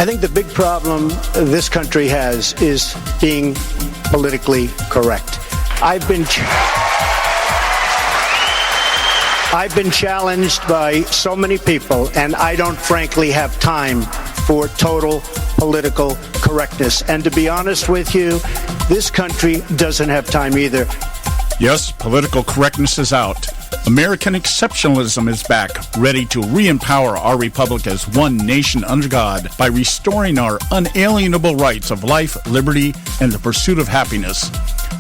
I think the big problem this country has is being politically correct. I've been challenged by so many people, and I don't frankly have time for total political correctness. And to be honest with you, this country doesn't have time either. Yes, political correctness is out. American exceptionalism is back, ready to re-empower our republic as one nation under God by restoring our unalienable rights of life, liberty, and the pursuit of happiness.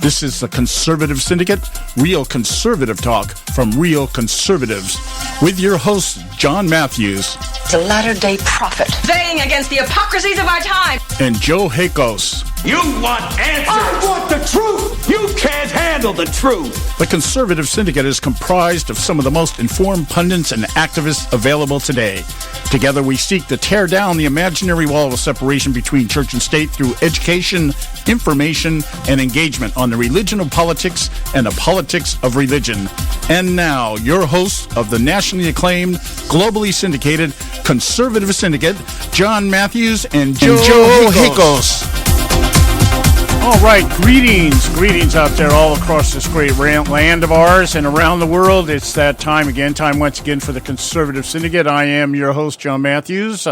This is the Conservative Syndicate, real conservative talk from real conservatives, with your host, John Matthews. The latter-day prophet, vying against the hypocrisies of our time. And Joe Hakos. You want answers! I want the truth! You can't handle the truth! The Conservative Syndicate is comprised of some of the most informed pundits and activists available today. Together we seek to tear down the imaginary wall of separation between church and state through education, information, and engagement on the religion of politics and the politics of religion. And now, your hosts of the nationally acclaimed, globally syndicated Conservative Syndicate, John Matthews and Joe Hakos. All right, greetings out there all across this great land of ours and around the world. It's that time once again for the Conservative Syndicate. I am your host, John Matthews,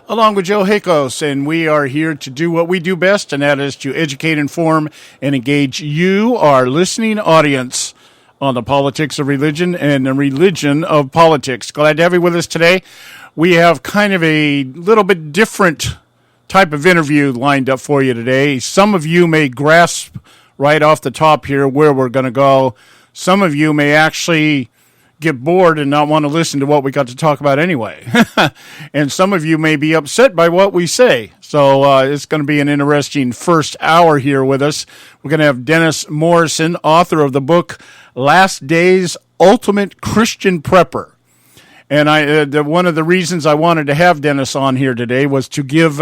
along with Joe Hakos, and we are here to do what we do best, and that is to educate, inform, and engage you, our listening audience, on the politics of religion and the religion of politics. Glad to have you with us today. We have kind of a little bit different type of interview lined up for you today. Some of you may grasp right off the top here where we're going to go. Some of you may actually get bored and not want to listen to what we got to talk about anyway. And some of you may be upset by what we say. So it's going to be an interesting first hour here with us. We're going to have Dennis Morrison, author of the book Last Days Ultimate Christian Prepper. And one of the reasons I wanted to have Dennis on here today was to give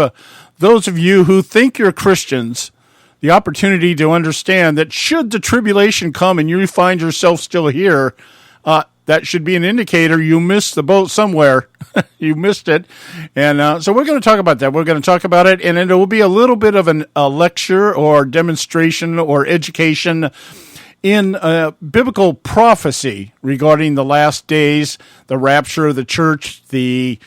those of you who think you're Christians the opportunity to understand that should the tribulation come and you find yourself still here, that should be an indicator you missed the boat somewhere. You missed it. And so we're going to talk about that. We're going to talk about it, and it will be a little bit of a lecture or demonstration or education in biblical prophecy regarding the last days, the rapture of the church, the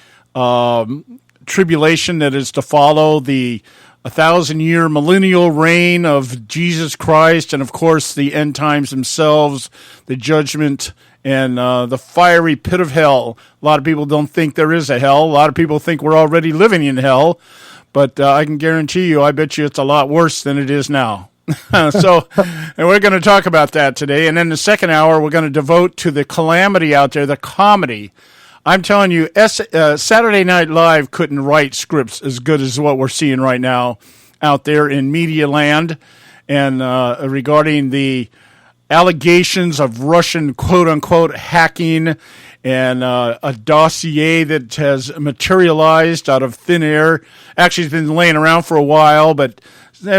tribulation that is to follow, the 1,000-year millennial reign of Jesus Christ, and of course the end times themselves, the judgment, and the fiery pit of hell. A lot of people don't think there is a hell. A lot of people think we're already living in hell, but I can guarantee you, I bet you it's a lot worse than it is now. So, and we're going to talk about that today. And then the second hour, we're going to devote to the calamity out there, the comedy. I'm telling you, Saturday Night Live couldn't write scripts as good as what we're seeing right now out there in media land. And regarding the allegations of Russian quote-unquote hacking and a dossier that has materialized out of thin air. Actually, it's been laying around for a while, but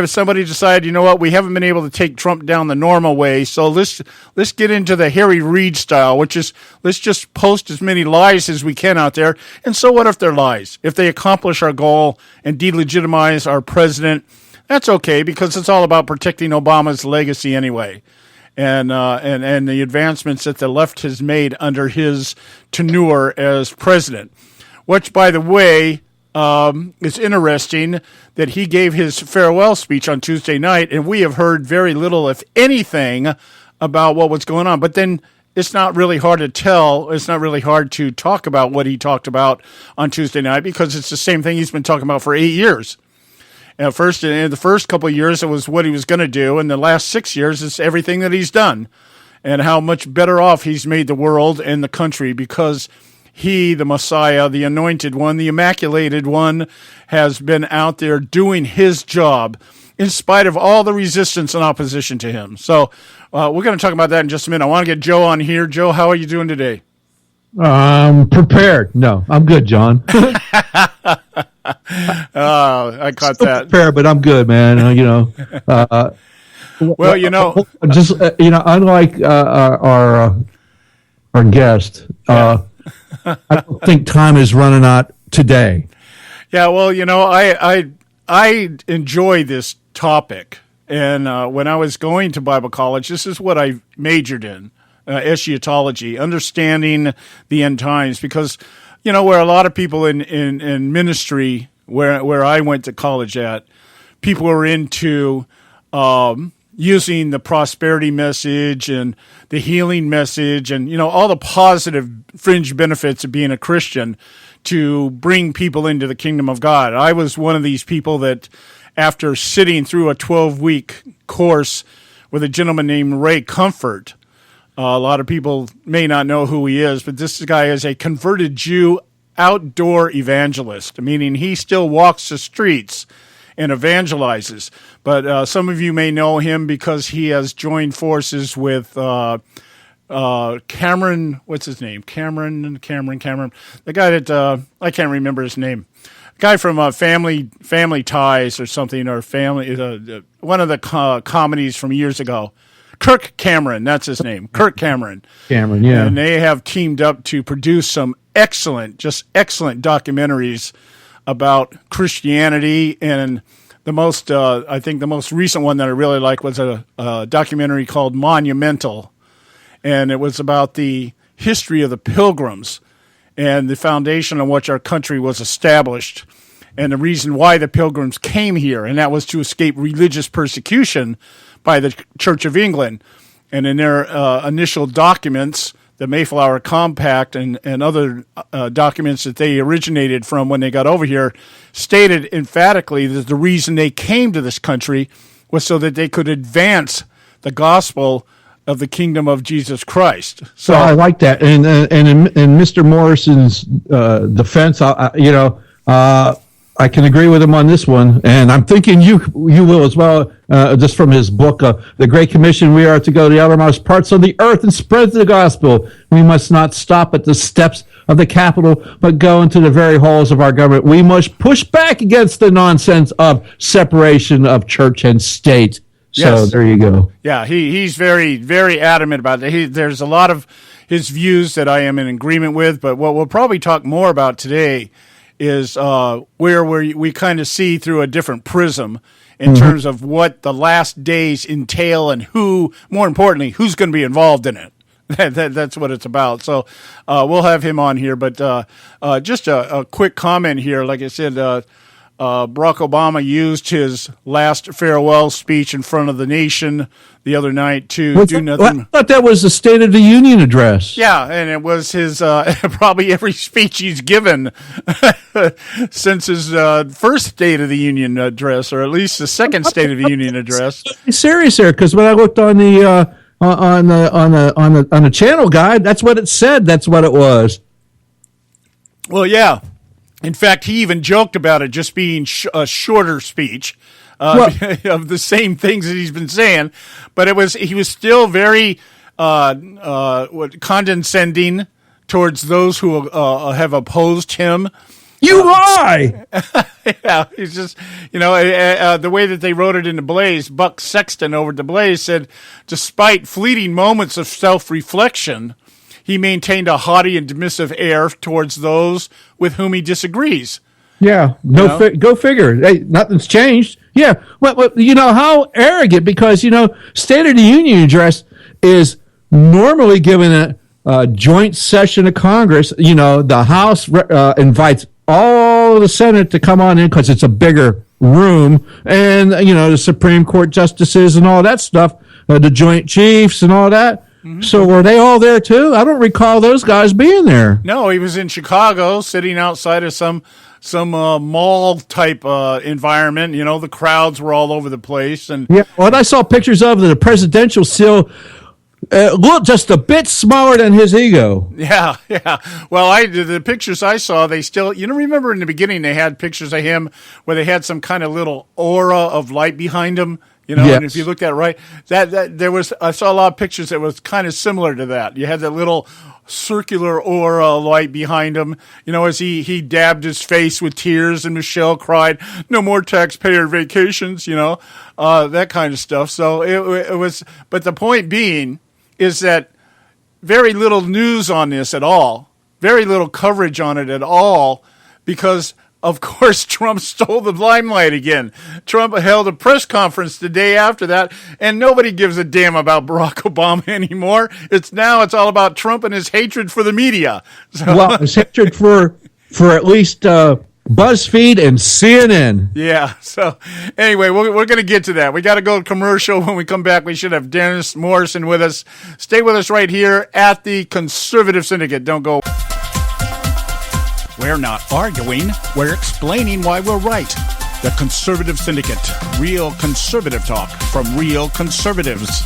somebody decided, you know what, we haven't been able to take Trump down the normal way, so let's get into the Harry Reid style, which is let's just post as many lies as we can out there. And so what if they're lies? If they accomplish our goal and delegitimize our president, that's okay, because it's all about protecting Obama's legacy anyway. And the advancements that the left has made under his tenure as president, which, by the way, it's interesting that he gave his farewell speech on Tuesday night, and we have heard very little, if anything, about what was going on. But then it's not really hard to tell. It's not really hard to talk about what he talked about on Tuesday night, because it's the same thing he's been talking about for 8 years. In the first couple of years, it was what he was going to do. In the last 6 years, it's everything that he's done and how much better off he's made the world and the country, because he, the Messiah, the anointed one, the immaculated one, has been out there doing his job in spite of all the resistance and opposition to him. So we're going to talk about that in just a minute. I want to get Joe on here. Joe, how are you doing today? Prepared. No, I'm good, John. I caught Still that. Prepared, but I'm good, man. Well, unlike our guest, I don't think time is running out today. Yeah, well, I enjoy this topic, and when I was going to Bible college, this is what I majored in: eschatology, understanding the end times. Because where a lot of people in ministry, where I went to college at, people were into using the prosperity message and the healing message, and all the positive fringe benefits of being a Christian, to bring people into the kingdom of God. I was one of these people that, after sitting through a 12-week course with a gentleman named Ray Comfort, a lot of people may not know who he is, but this guy is a converted Jew outdoor evangelist, meaning he still walks the streets and evangelizes. But some of you may know him because he has joined forces with Cameron, what's his name? Cameron. The guy that, I can't remember his name. Guy from Family Ties or something, or Family, one of the comedies from years ago. Kirk Cameron, that's his name. Kirk Cameron. Cameron, yeah. And they have teamed up to produce some excellent documentaries about Christianity. And I think the most recent one that I really like was a documentary called Monumental. And it was about the history of the Pilgrims and the foundation on which our country was established, and the reason why the Pilgrims came here, and that was to escape religious persecution by the Church of England. And in their initial documents, the Mayflower Compact and other documents that they originated from when they got over here, stated emphatically that the reason they came to this country was so that they could advance the gospel of the kingdom of Jesus Christ. So I like that, and in Mr. Morrison's defense, I can agree with him on this one, and I'm thinking you will as well. Just from his book, The Great Commission, we are to go to the outermost parts of the earth and spread the gospel. We must not stop at the steps of the Capitol, but go into the very halls of our government. We must push back against the nonsense of separation of church and state. So yes. There you go. Yeah, he's very, very adamant about that. There's a lot of his views that I am in agreement with, but what we'll probably talk more about today is where we kind of see through a different prism in terms of what the last days entail and more importantly, who's going to be involved in it. That's what it's about. So we'll have him on here, but just a quick comment here. Like I said, Barack Obama used his last farewell speech in front of the nation the other night to do nothing. I thought that was the State of the Union address. Yeah, and it was his probably every speech he's given since his first State of the Union address, or at least the second State of the Union address. I'm serious there, because when I looked on the on the channel guide, that's what it said. That's what it was. Well, yeah. In fact, he even joked about it just being a shorter speech of the same things that he's been saying, but he was still very condescending towards those who have opposed him. You lie! Yeah, he's just, the way that they wrote it in the Blaze, Buck Sexton over at the Blaze said, despite fleeting moments of self-reflection, he maintained a haughty and dismissive air towards those with whom he disagrees. Yeah, go figure. Hey, nothing's changed. Yeah, well, how arrogant, because, State of the Union address is normally given a joint session of Congress. The House invites all the Senate to come on in because it's a bigger room, and, the Supreme Court justices and all that stuff, the Joint Chiefs and all that. Mm-hmm. So were they all there too? I don't recall those guys being there. No, he was in Chicago, sitting outside of some mall type environment. The crowds were all over the place, and yeah. Well, I saw pictures of the presidential seal. Looked just a bit smaller than his ego. Yeah. Well, the pictures I saw, they still, remember in the beginning they had pictures of him where they had some kind of little aura of light behind him. Yes. And if you looked at it right, I saw a lot of pictures that was kind of similar to that. You had that little circular aura light behind him, as he dabbed his face with tears, and Michelle cried, "No more taxpayer vacations," that kind of stuff. So it was, but the point being is that very little news on this at all, very little coverage on it at all, because of course, Trump stole the limelight again. Trump held a press conference the day after that, and nobody gives a damn about Barack Obama anymore. It's all about Trump and his hatred for the media. So, well, his hatred for at least BuzzFeed and CNN. Yeah. So anyway, we're going to get to that. We got to go to commercial. When we come back, we should have Dennis Morrison with us. Stay with us right here at the Conservative Syndicate. Don't go. We're not arguing. We're explaining why we're right. The Conservative Syndicate. Real conservative talk from real conservatives.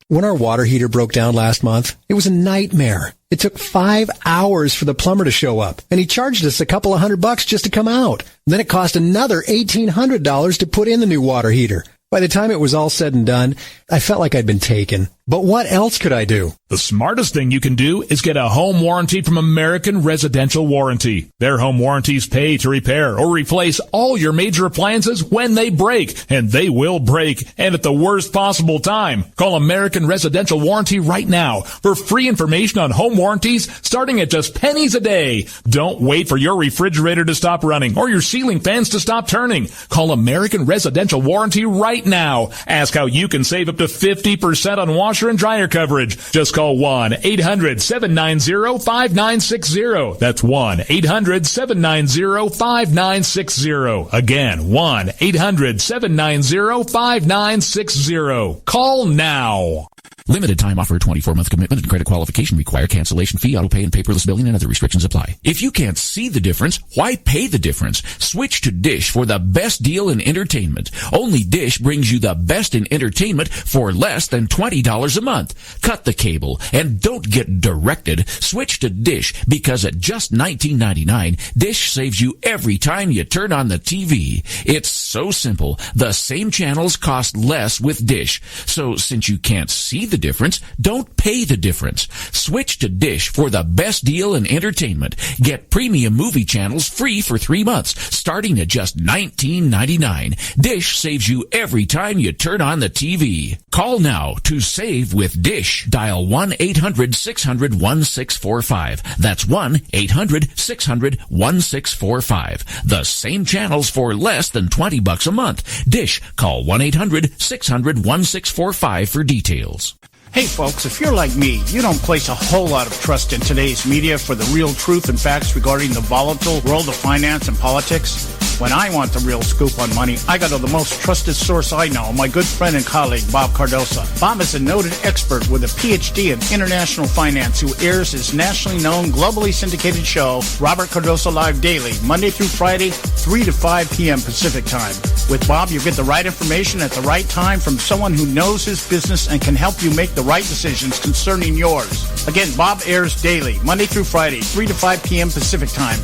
When our water heater broke down last month, it was a nightmare. It took 5 hours for the plumber to show up, and he charged us a couple of $100 just to come out. Then it cost another $1,800 to put in the new water heater. By the time it was all said and done, I felt like I'd been taken. But what else could I do? The smartest thing you can do is get a home warranty from American Residential Warranty. Their home warranties pay to repair or replace all your major appliances when they break, and they will break, and at the worst possible time. Call American Residential Warranty right now for free information on home warranties starting at just pennies a day. Don't wait for your refrigerator to stop running or your ceiling fans to stop turning. Call American Residential Warranty right now. Ask how you can save up to 50% on washer and dryer coverage. Just call 1-800-790-5960. That's 1-800-790-5960. Again, 1-800-790-5960. Call now. Limited time offer, 24-month commitment and credit qualification require cancellation fee, auto pay, and paperless billing, and other restrictions apply. If you can't see the difference, why pay the difference? Switch to Dish for the best deal in entertainment. Only Dish brings you the best in entertainment for less than $20 a month. Cut the cable and don't get directed. Switch to Dish because at just $19.99, Dish saves you every time you turn on the TV. It's so simple. The same channels cost less with Dish. So since you can't see the difference, don't pay the difference. Switch to Dish for the best deal in entertainment. Get premium movie channels free for 3 months, starting at just $19.99. Dish saves you every time you turn on the TV. Call now to save with Dish. Dial 1-800-600-1645. That's 1-800-600-1645. The same channels for less than $20 a month. Dish. Call 1-800-600-1645 for details. Hey folks, if you're like me, you don't place a whole lot of trust in today's media for the real truth and facts regarding the volatile world of finance and politics. When I want the real scoop on money, I go to the most trusted source I know, my good friend and colleague, Bob Cardoso. Bob is a noted expert with a PhD in international finance who airs his nationally known, globally syndicated show, Robert Cardoso Live Daily, Monday through Friday, 3 to 5 p.m. Pacific Time. With Bob, you get the right information at the right time from someone who knows his business and can help you make the right decisions concerning yours. Again, Bob airs daily, Monday through Friday, 3 to 5 p.m. Pacific Time.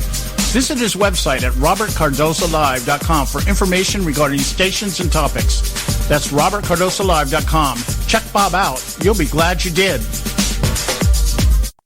Visit his website at robertcardosolive.com for information regarding stations and topics. That's robertcardosolive.com. Check Bob out. You'll be glad you did.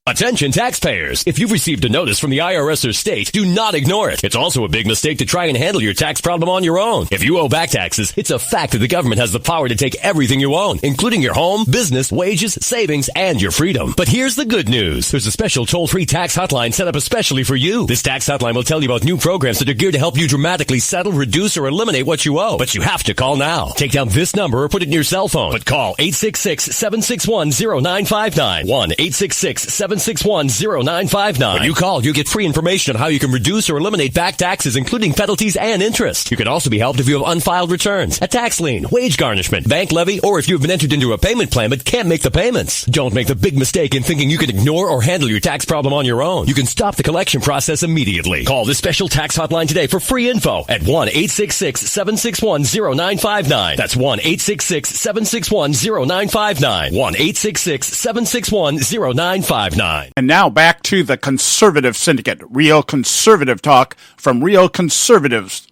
Attention taxpayers. If you've received a notice from the IRS or state, do not ignore it. It's also a big mistake to try and handle your tax problem on your own. If you owe back taxes, it's a fact that the government has the power to take everything you own, including your home, business, wages, savings, and your freedom. But here's the good news. There's a special toll-free tax hotline set up especially for you. This tax hotline will tell you about new programs that are geared to help you dramatically settle, reduce, or eliminate what you owe. But you have to call now. Take down this number or put it in your cell phone. But call 866-761-0959. 1-866-761-0959. When you call, you get free information on how you can reduce or eliminate back taxes, including penalties and interest. You can also be helped if you have unfiled returns, a tax lien, wage garnishment, bank levy, or if you've been entered into a payment plan but can't make the payments. Don't make the big mistake in thinking you can ignore or handle your tax problem on your own. You can stop the collection process immediately. Call this special tax hotline today for free info at 1-866-761-0959. That's 1-866-761-0959. 1-866-761-0959. And now back to the Conservative Syndicate, real conservative talk from real conservatives.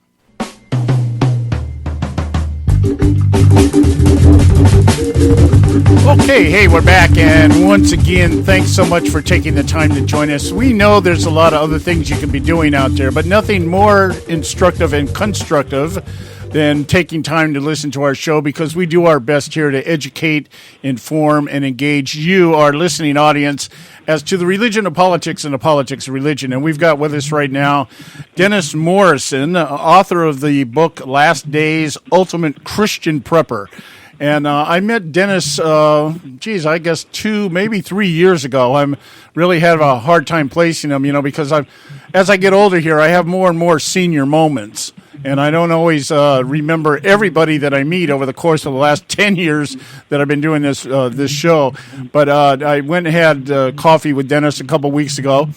Okay, hey, we're back, and once again, thanks so much for taking the time to join us. We know there's a lot of other things you can be doing out there, but nothing more instructive and constructive than taking time to listen to our show, because we do our best here to educate, inform, and engage you, our listening audience. as to the religion of politics and the politics of religion. And we've got with us right now Dennis Morrison, author of the book Last Days, Ultimate Christian Prepper. And I met Dennis, I guess 2, maybe 3 years ago. I'm really had a hard time placing him, because as I get older here, I have more and more senior moments. And I don't always remember everybody that I meet over the course of the last 10 years that I've been doing this show. But I went and had coffee with Dennis a couple weeks ago,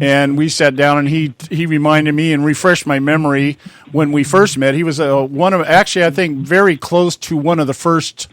and we sat down, and he reminded me and refreshed my memory when we first met. He was I think, very close to one of the first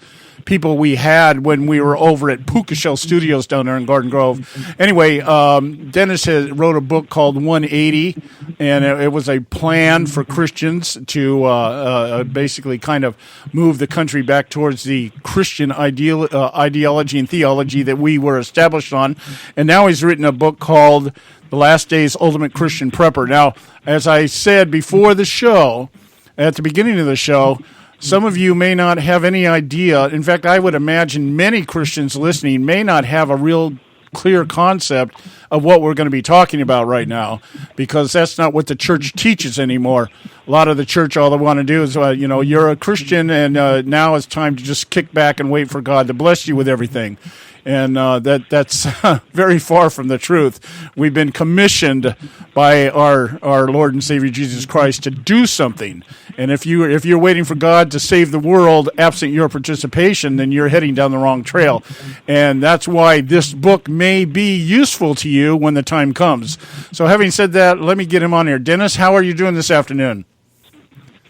people we had when we were over at Puka Shell Studios down there in Garden Grove. Anyway, Dennis wrote a book called 180, and it was a plan for Christians to basically kind of move the country back towards the Christian ideology and theology that we were established on. And now he's written a book called The Last Days Ultimate Christian Prepper. Now, as I said before the show, at the beginning of the show, some of you may not have any idea. In fact, I would imagine many Christians listening may not have a real clear concept of what we're going to be talking about right now, because that's not what the church teaches anymore. A lot of the church, all they want to do is, you're a Christian, and now it's time to just kick back and wait for God to bless you with everything. And that's very far from the truth. We've been commissioned by our Lord and Savior Jesus Christ to do something. And if you're waiting for God to save the world absent your participation, then you're heading down the wrong trail. And that's why this book may be useful to you when the time comes. So having said that, let me get him on here. Dennis, how are you doing this afternoon?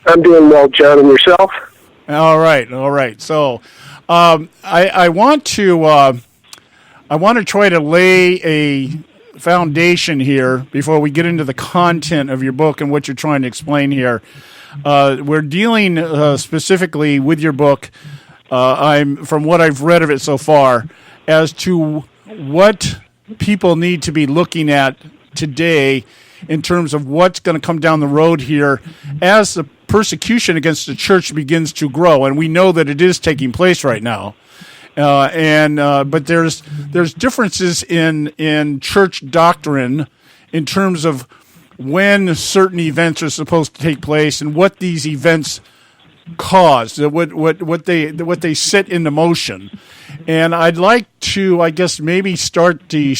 I'm doing well, John, and yourself? All right. So I want to try to lay a foundation here before we get into the content of your book and what you're trying to explain here. We're dealing specifically with your book. From what I've read of it so far, as to what people need to be looking at today in terms of what's going to come down the road here as the persecution against the church begins to grow, and we know that it is taking place right now. But there's differences in church doctrine in terms of when certain events are supposed to take place and what these events cause, what they set into motion. And I'd like to, I guess, maybe start the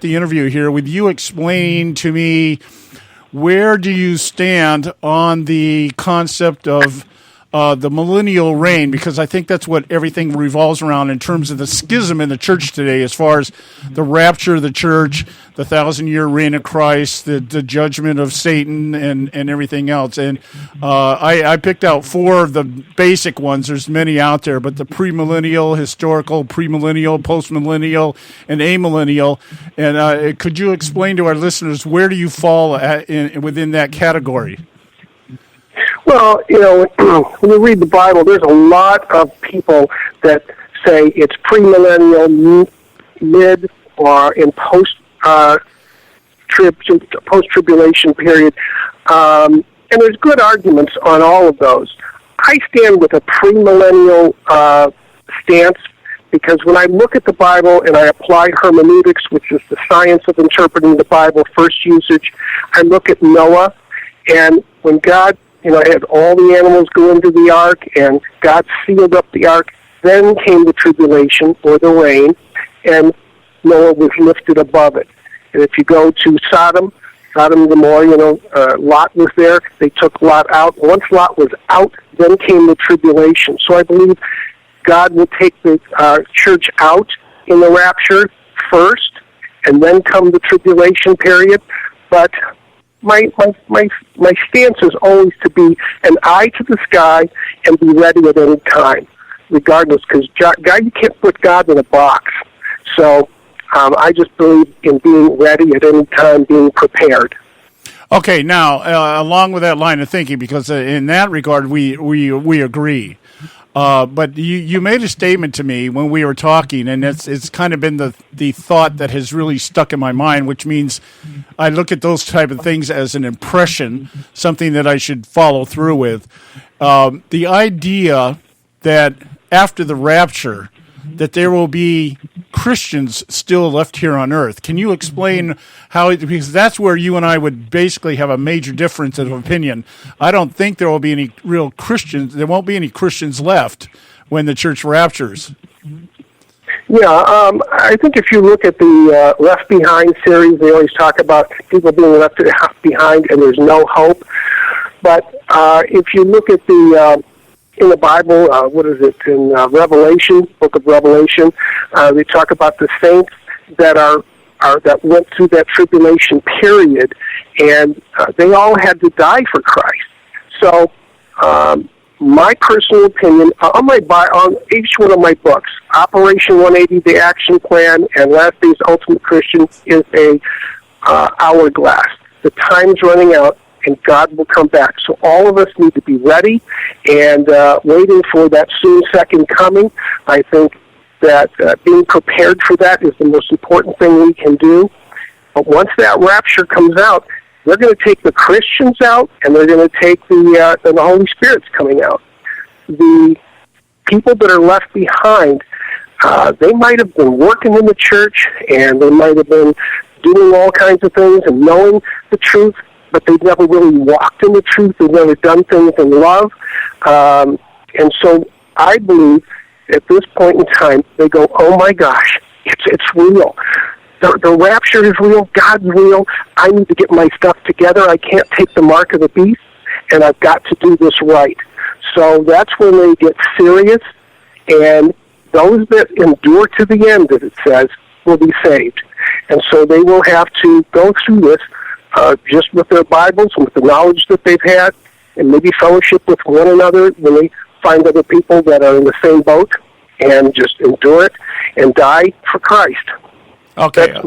interview here with you explaining to me, where do you stand on the concept of the millennial reign? Because I think that's what everything revolves around in terms of the schism in the church today, as far as the rapture of the church, the 1,000-year reign of Christ, the judgment of Satan, and everything else. And I picked out 4 of the basic ones. There's many out there, but the premillennial, historical, premillennial, postmillennial, and amillennial. And could you explain to our listeners, where do you fall within that category? Well, when you read the Bible, there's a lot of people that say it's premillennial, mid, or in post-tribulation period. And there's good arguments on all of those. I stand with a premillennial stance, because when I look at the Bible and I apply hermeneutics, which is the science of interpreting the Bible, first usage, I look at Noah, and when God had all the animals go into the ark, and God sealed up the ark. Then came the tribulation, or the rain, and Noah was lifted above it. And if you go to Sodom and Gomorrah, Lot was there. They took Lot out. Once Lot was out, then came the tribulation. So I believe God will take the church out in the rapture first, and then come the tribulation period. But my stance is always to be an eye to the sky and be ready at any time, regardless, because God, you can't put God in a box. So I just believe in being ready at any time, being prepared. Okay, now along with that line of thinking, because in that regard we agree. But you made a statement to me when we were talking, and it's kind of been the thought that has really stuck in my mind, which means I look at those type of things as an impression, something that I should follow through with. The idea that after the rapture, that there will be Christians still left here on earth. Can you explain how, because that's where you and I would basically have a major difference of opinion. I don't think there will be any real Christians, there won't be any Christians left when the church raptures. Yeah, I think if you look at the Left Behind series, they always talk about people being left behind and there's no hope. But if you look at the in the Bible, what is it, in Revelation, book of Revelation, they talk about the saints that that went through that tribulation period, and they all had to die for Christ. So my personal opinion, on each one of my books, Operation 180, The Action Plan, and Last Days Ultimate Christian, is a hourglass. The time's running out, and God will come back. So all of us need to be ready and waiting for that soon second coming. I think that being prepared for that is the most important thing we can do. But once that rapture comes out, they're going to take the Christians out, and they're going to take the Holy Spirit's coming out. The people that are left behind, they might have been working in the church, and they might have been doing all kinds of things and knowing the truth, but they've never really walked in the truth. They've never done things in love. And so I believe at this point in time, they go, oh my gosh, it's real. The rapture is real. God's real. I need to get my stuff together. I can't take the mark of the beast, and I've got to do this right. So that's when they get serious, and those that endure to the end, as it says, will be saved. And so they will have to go through this just with their Bibles and with the knowledge that they've had, and maybe fellowship with one another when they find other people that are in the same boat, and just endure it and die for Christ. Okay.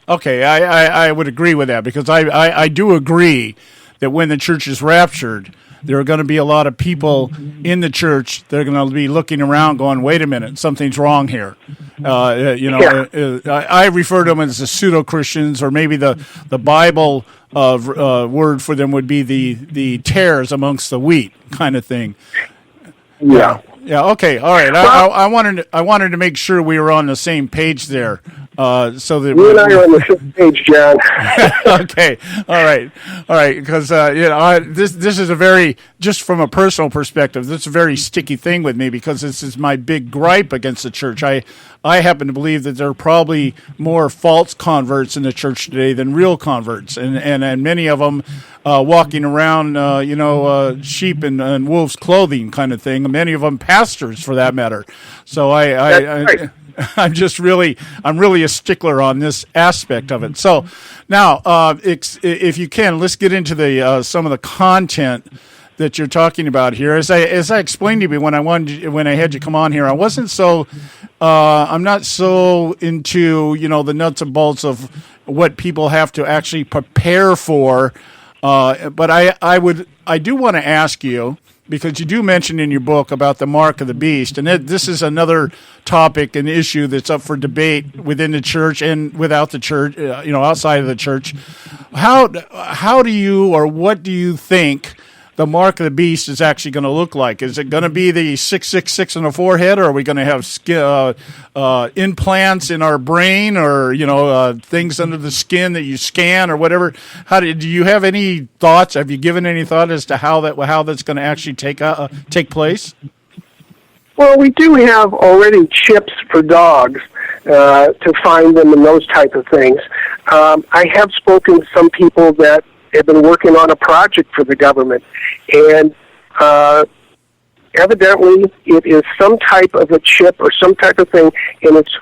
Okay, I would agree with that, because I do agree that when the church is raptured, there are going to be a lot of people in the church that are going to be looking around going, wait a minute, something's wrong here. I refer to them as the pseudo-Christians, or maybe the Bible word for them would be the tares amongst the wheat kind of thing. Yeah. Yeah. Okay. All right. I wanted to make sure we were on the same page there, so that you and I are on the same page, John. Okay. All right. Because this is a very, just from a personal perspective, this is a very sticky thing with me, because this is my big gripe against the church. I happen to believe that there are probably more false converts in the church today than real converts, and many of them walking around, sheep in wolves' clothing kind of thing. Many of them pastors, for that matter. So I'm really a stickler on this aspect of it. So now, if you can, let's get into the some of the content that you're talking about here. As I explained to you when I had you come on here, I wasn't so I'm not so into the nuts and bolts of what people have to actually prepare for. But I do want to ask you, because you do mention in your book about the mark of the beast, and this is another topic, an issue that's up for debate within the church and without the church, outside of the church. How do you, or what do you think the mark of the beast is actually going to look like? Is it going to be the 666 on the forehead, or are we going to have implants in our brain, or things under the skin that you scan, or whatever? Do you have any thoughts? Have you given any thought as to how that's going to actually take place? Well, we do have already chips for dogs to find them and those type of things. I have spoken to some people that have been working on a project for the government, and evidently it is some type of a chip or some type of thing, and it's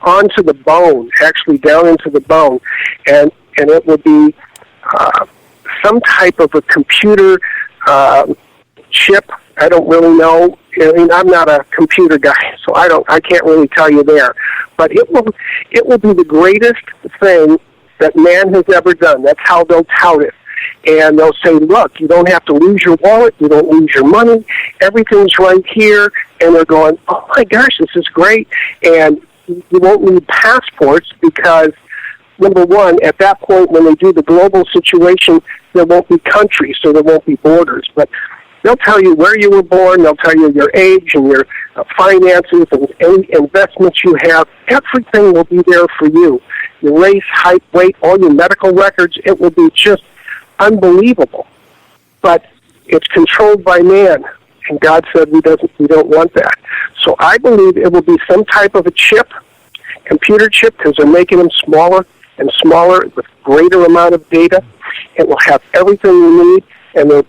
onto the bone, actually down into the bone, and it would be some type of a computer chip. I don't really know. I mean, I'm not a computer guy, so I can't really tell you there. But it will be the greatest thing that man has ever done. That's how they'll tout it. And they'll say, look, you don't have to lose your wallet, you don't lose your money, everything's right here. And they're going, oh my gosh, this is great. And you won't need passports, because, number one, at that point when they do the global situation, there won't be countries, so there won't be borders. But they'll tell you where you were born, they'll tell you your age and your finances and any investments you have, everything will be there for you. Your race, height, weight, all your medical records, it will be just unbelievable. But it's controlled by man, and God said we don't want that. So I believe it will be some type of a chip, computer chip, because they're making them smaller and smaller with greater amount of data. It will have everything you need, and they're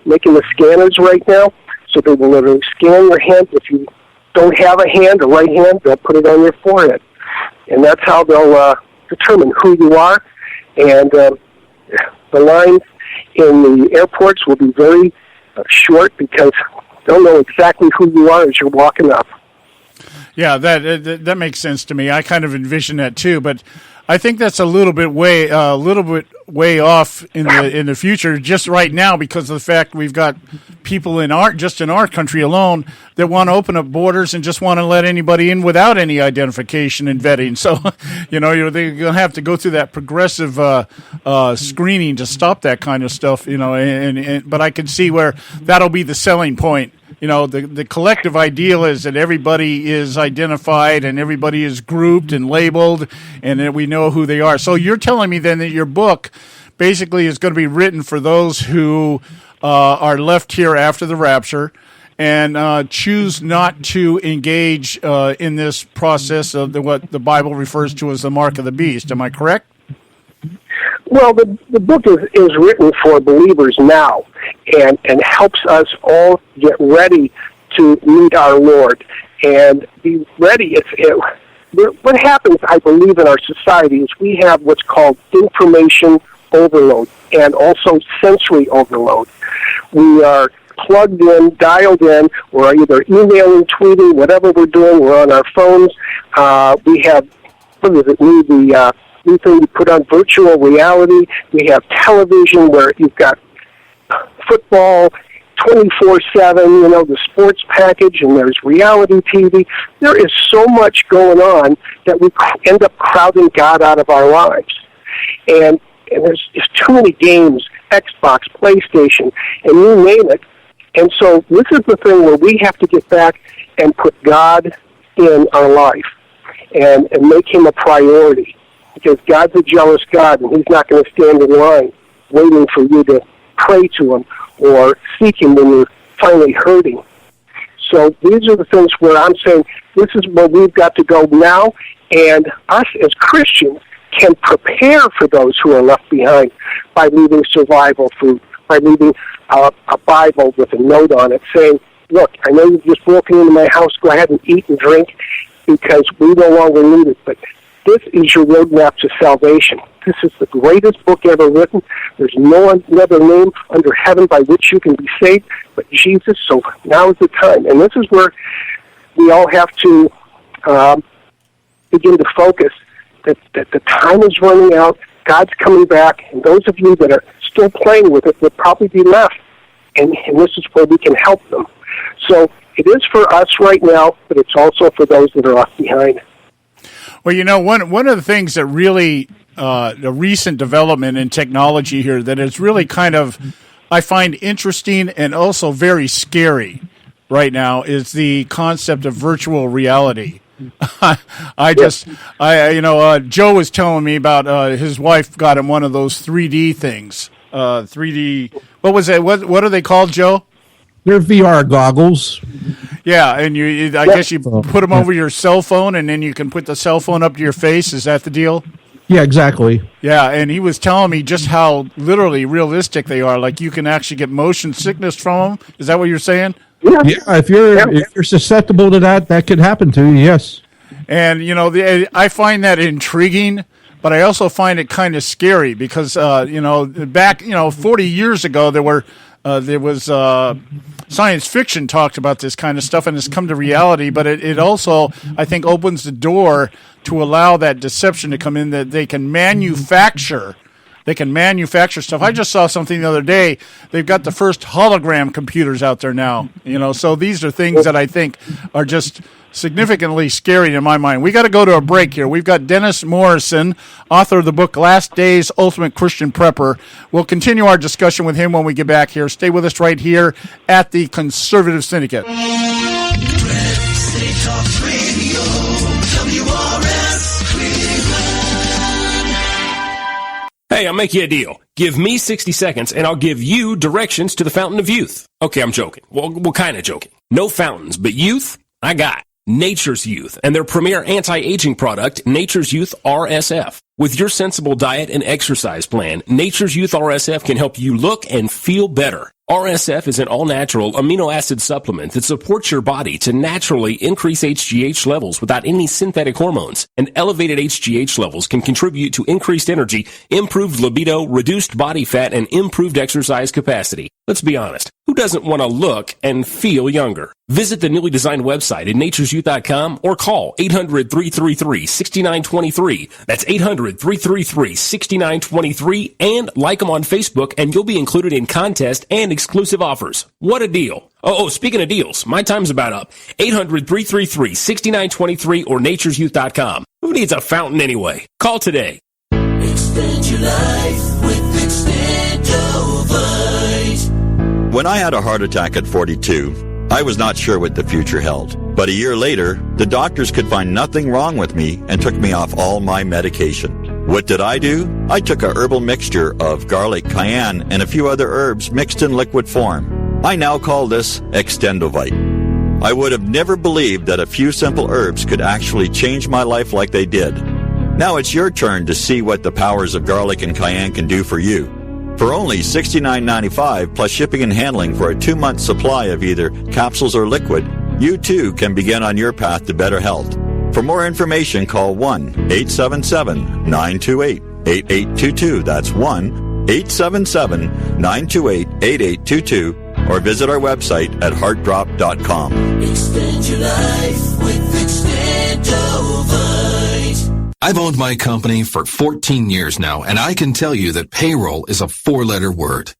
making the scanners right now, so they will literally scan your hand. If you don't have a hand, a right hand, they'll put it on your forehead. And that's how they'll determine who you are. And the lines in the airports will be very short because they'll know exactly who you are as you're walking up. Yeah, that makes sense to me. I kind of envision that too, but I think that's a little bit way off in the future. Just right now, because of the fact we've got people in our country alone that want to open up borders and just want to let anybody in without any identification and vetting. So, they're going to have to go through that progressive screening to stop that kind of stuff. But I can see where that'll be the selling point. The collective ideal is that everybody is identified and everybody is grouped and labeled and that we know who they are. So you're telling me then that your book basically is going to be written for those who are left here after the rapture and choose not to engage in this process of what the Bible refers to as the mark of the beast. Am I correct? Well, the book is written for believers now and helps us all get ready to meet our Lord and be ready. What happens, I believe, in our society is we have what's called information overload and also sensory overload. We are plugged in, dialed in. We're either emailing, tweeting, whatever we're doing. We're on our phones. We have, the new thing you put on virtual reality. We have television where you've got football 24/7, the sports package, and there's reality TV. There is so much going on that we end up crowding God out of our lives. And there's just too many games, Xbox, PlayStation, and you name it. And so this is the thing where we have to get back and put God in our life and make him a priority. Because God's a jealous God, and he's not going to stand in line waiting for you to pray to him or seek him when you're finally hurting. So these are the things where I'm saying this is where we've got to go now, and us as Christians can prepare for those who are left behind by leaving survival food, by leaving a Bible with a note on it saying, look, I know you've just broken into my house, go ahead and eat and drink because we no longer need it, but this is your roadmap to salvation. This is the greatest book ever written. There's no other name under heaven by which you can be saved but Jesus, so now is the time. And this is where we all have to begin to focus that the time is running out, God's coming back, and those of you that are still playing with it will probably be left, and this is where we can help them. So it is for us right now, but it's also for those that are left behind. Well, one of the things that really, the recent development in technology here that is really kind of, I find interesting and also very scary right now is the concept of virtual reality. Joe was telling me about his wife got him one of those 3D things. 3D, what was it? What are they called, Joe? They're VR goggles. Yeah, and I guess you put them over your cell phone, and then you can put the cell phone up to your face. Is that the deal? Yeah, exactly. Yeah, and he was telling me just how literally realistic they are. Like you can actually get motion sickness from them. Is that what you're saying? Yeah, if you're susceptible to that could happen to you. Yes. And I find that intriguing, but I also find it kind of scary because back 40 years ago there was science fiction talked about this kind of stuff, and it's come to reality. But it also, I think, opens the door to allow that deception to come in, that they can manufacture stuff. I just saw something the other day. They've got the first hologram computers out there now. So these are things that I think are just significantly scary in my mind. We got to go to a break here. We've got Dennis Morrison, author of the book Last Days, Ultimate Christian Prepper. We'll continue our discussion with him when we get back here. Stay with us right here at the Conservative Syndicate. State Talk Radio, WRS Cleveland. Hey, I'll make you a deal. Give me 60 seconds and I'll give you directions to the Fountain of Youth. Okay, I'm joking. Well, kind of joking. No fountains, but youth, I got Nature's Youth and their premier anti-aging product, Nature's Youth RSF. With your sensible diet and exercise plan, Nature's Youth RSF can help you look and feel better. RSF is an all-natural amino acid supplement that supports your body to naturally increase HGH levels without any synthetic hormones. And elevated HGH levels can contribute to increased energy, improved libido, reduced body fat, and improved exercise capacity. Let's be honest. Who doesn't want to look and feel younger? Visit the newly designed website at naturesyouth.com or call 800-333-6923. That's 800-333-6923 and like them on Facebook and you'll be included in contests and exclusive offers. What a deal. Oh, speaking of deals, my time's about up. 800-333-6923 or naturesyouth.com. Who needs a fountain anyway? Call today. Extend your life with Extendovite. When I had a heart attack at 42, I was not sure what the future held. But a year later, the doctors could find nothing wrong with me and took me off all my medication. What did I do? I took a herbal mixture of garlic, cayenne, and a few other herbs mixed in liquid form. I now call this Extendovite. I would have never believed that a few simple herbs could actually change my life like they did. Now it's your turn to see what the powers of garlic and cayenne can do for you. For only $69.95 plus shipping and handling for a 2-month supply of either capsules or liquid, you too can begin on your path to better health. For more information, call 1-877-928-8822. That's 1-877-928-8822. Or visit our website at heartdrop.com. Extend your life with Extendovite. I've owned my company for 14 years now, and I can tell you that payroll is a 4-letter word.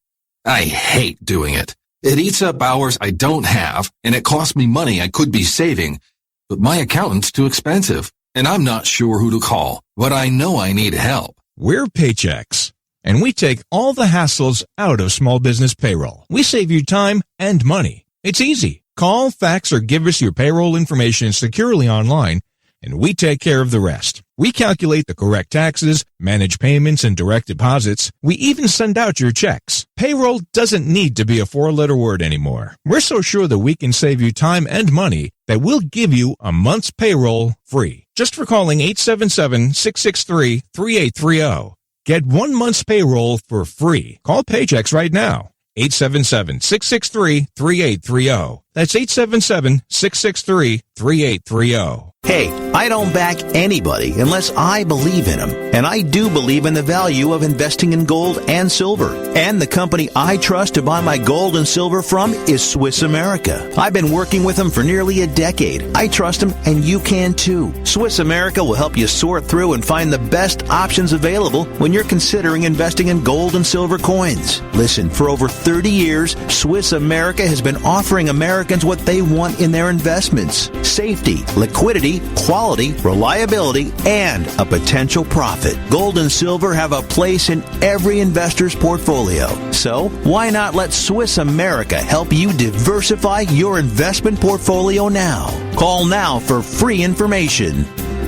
I hate doing it. It eats up hours I don't have, and it costs me money I could be saving. But my accountant's too expensive, and I'm not sure who to call, but I know I need help. We're Paychex, and we take all the hassles out of small business payroll. We save you time and money. It's easy. Call, fax, or give us your payroll information securely online, and we take care of the rest. We calculate the correct taxes, manage payments and direct deposits. We even send out your checks. Payroll doesn't need to be a 4-letter word anymore. We're so sure that we can save you time and money that we'll give you a month's payroll free. Just for calling 877-663-3830. Get 1 month's payroll for free. Call Paychex right now. 877-663-3830. That's 877-663-3830. Hey, I don't back anybody unless I believe in them. And I do believe in the value of investing in gold and silver. And the company I trust to buy my gold and silver from is Swiss America. I've been working with them for nearly a decade. I trust them, and you can too. Swiss America will help you sort through and find the best options available when you're considering investing in gold and silver coins. Listen, for over 30 years, Swiss America has been offering Americans what they want in their investments: safety, liquidity, quality, reliability, and a potential profit. Gold and silver have a place in every investor's portfolio. So, why not let Swiss America help you diversify your investment portfolio now? Call now for free information.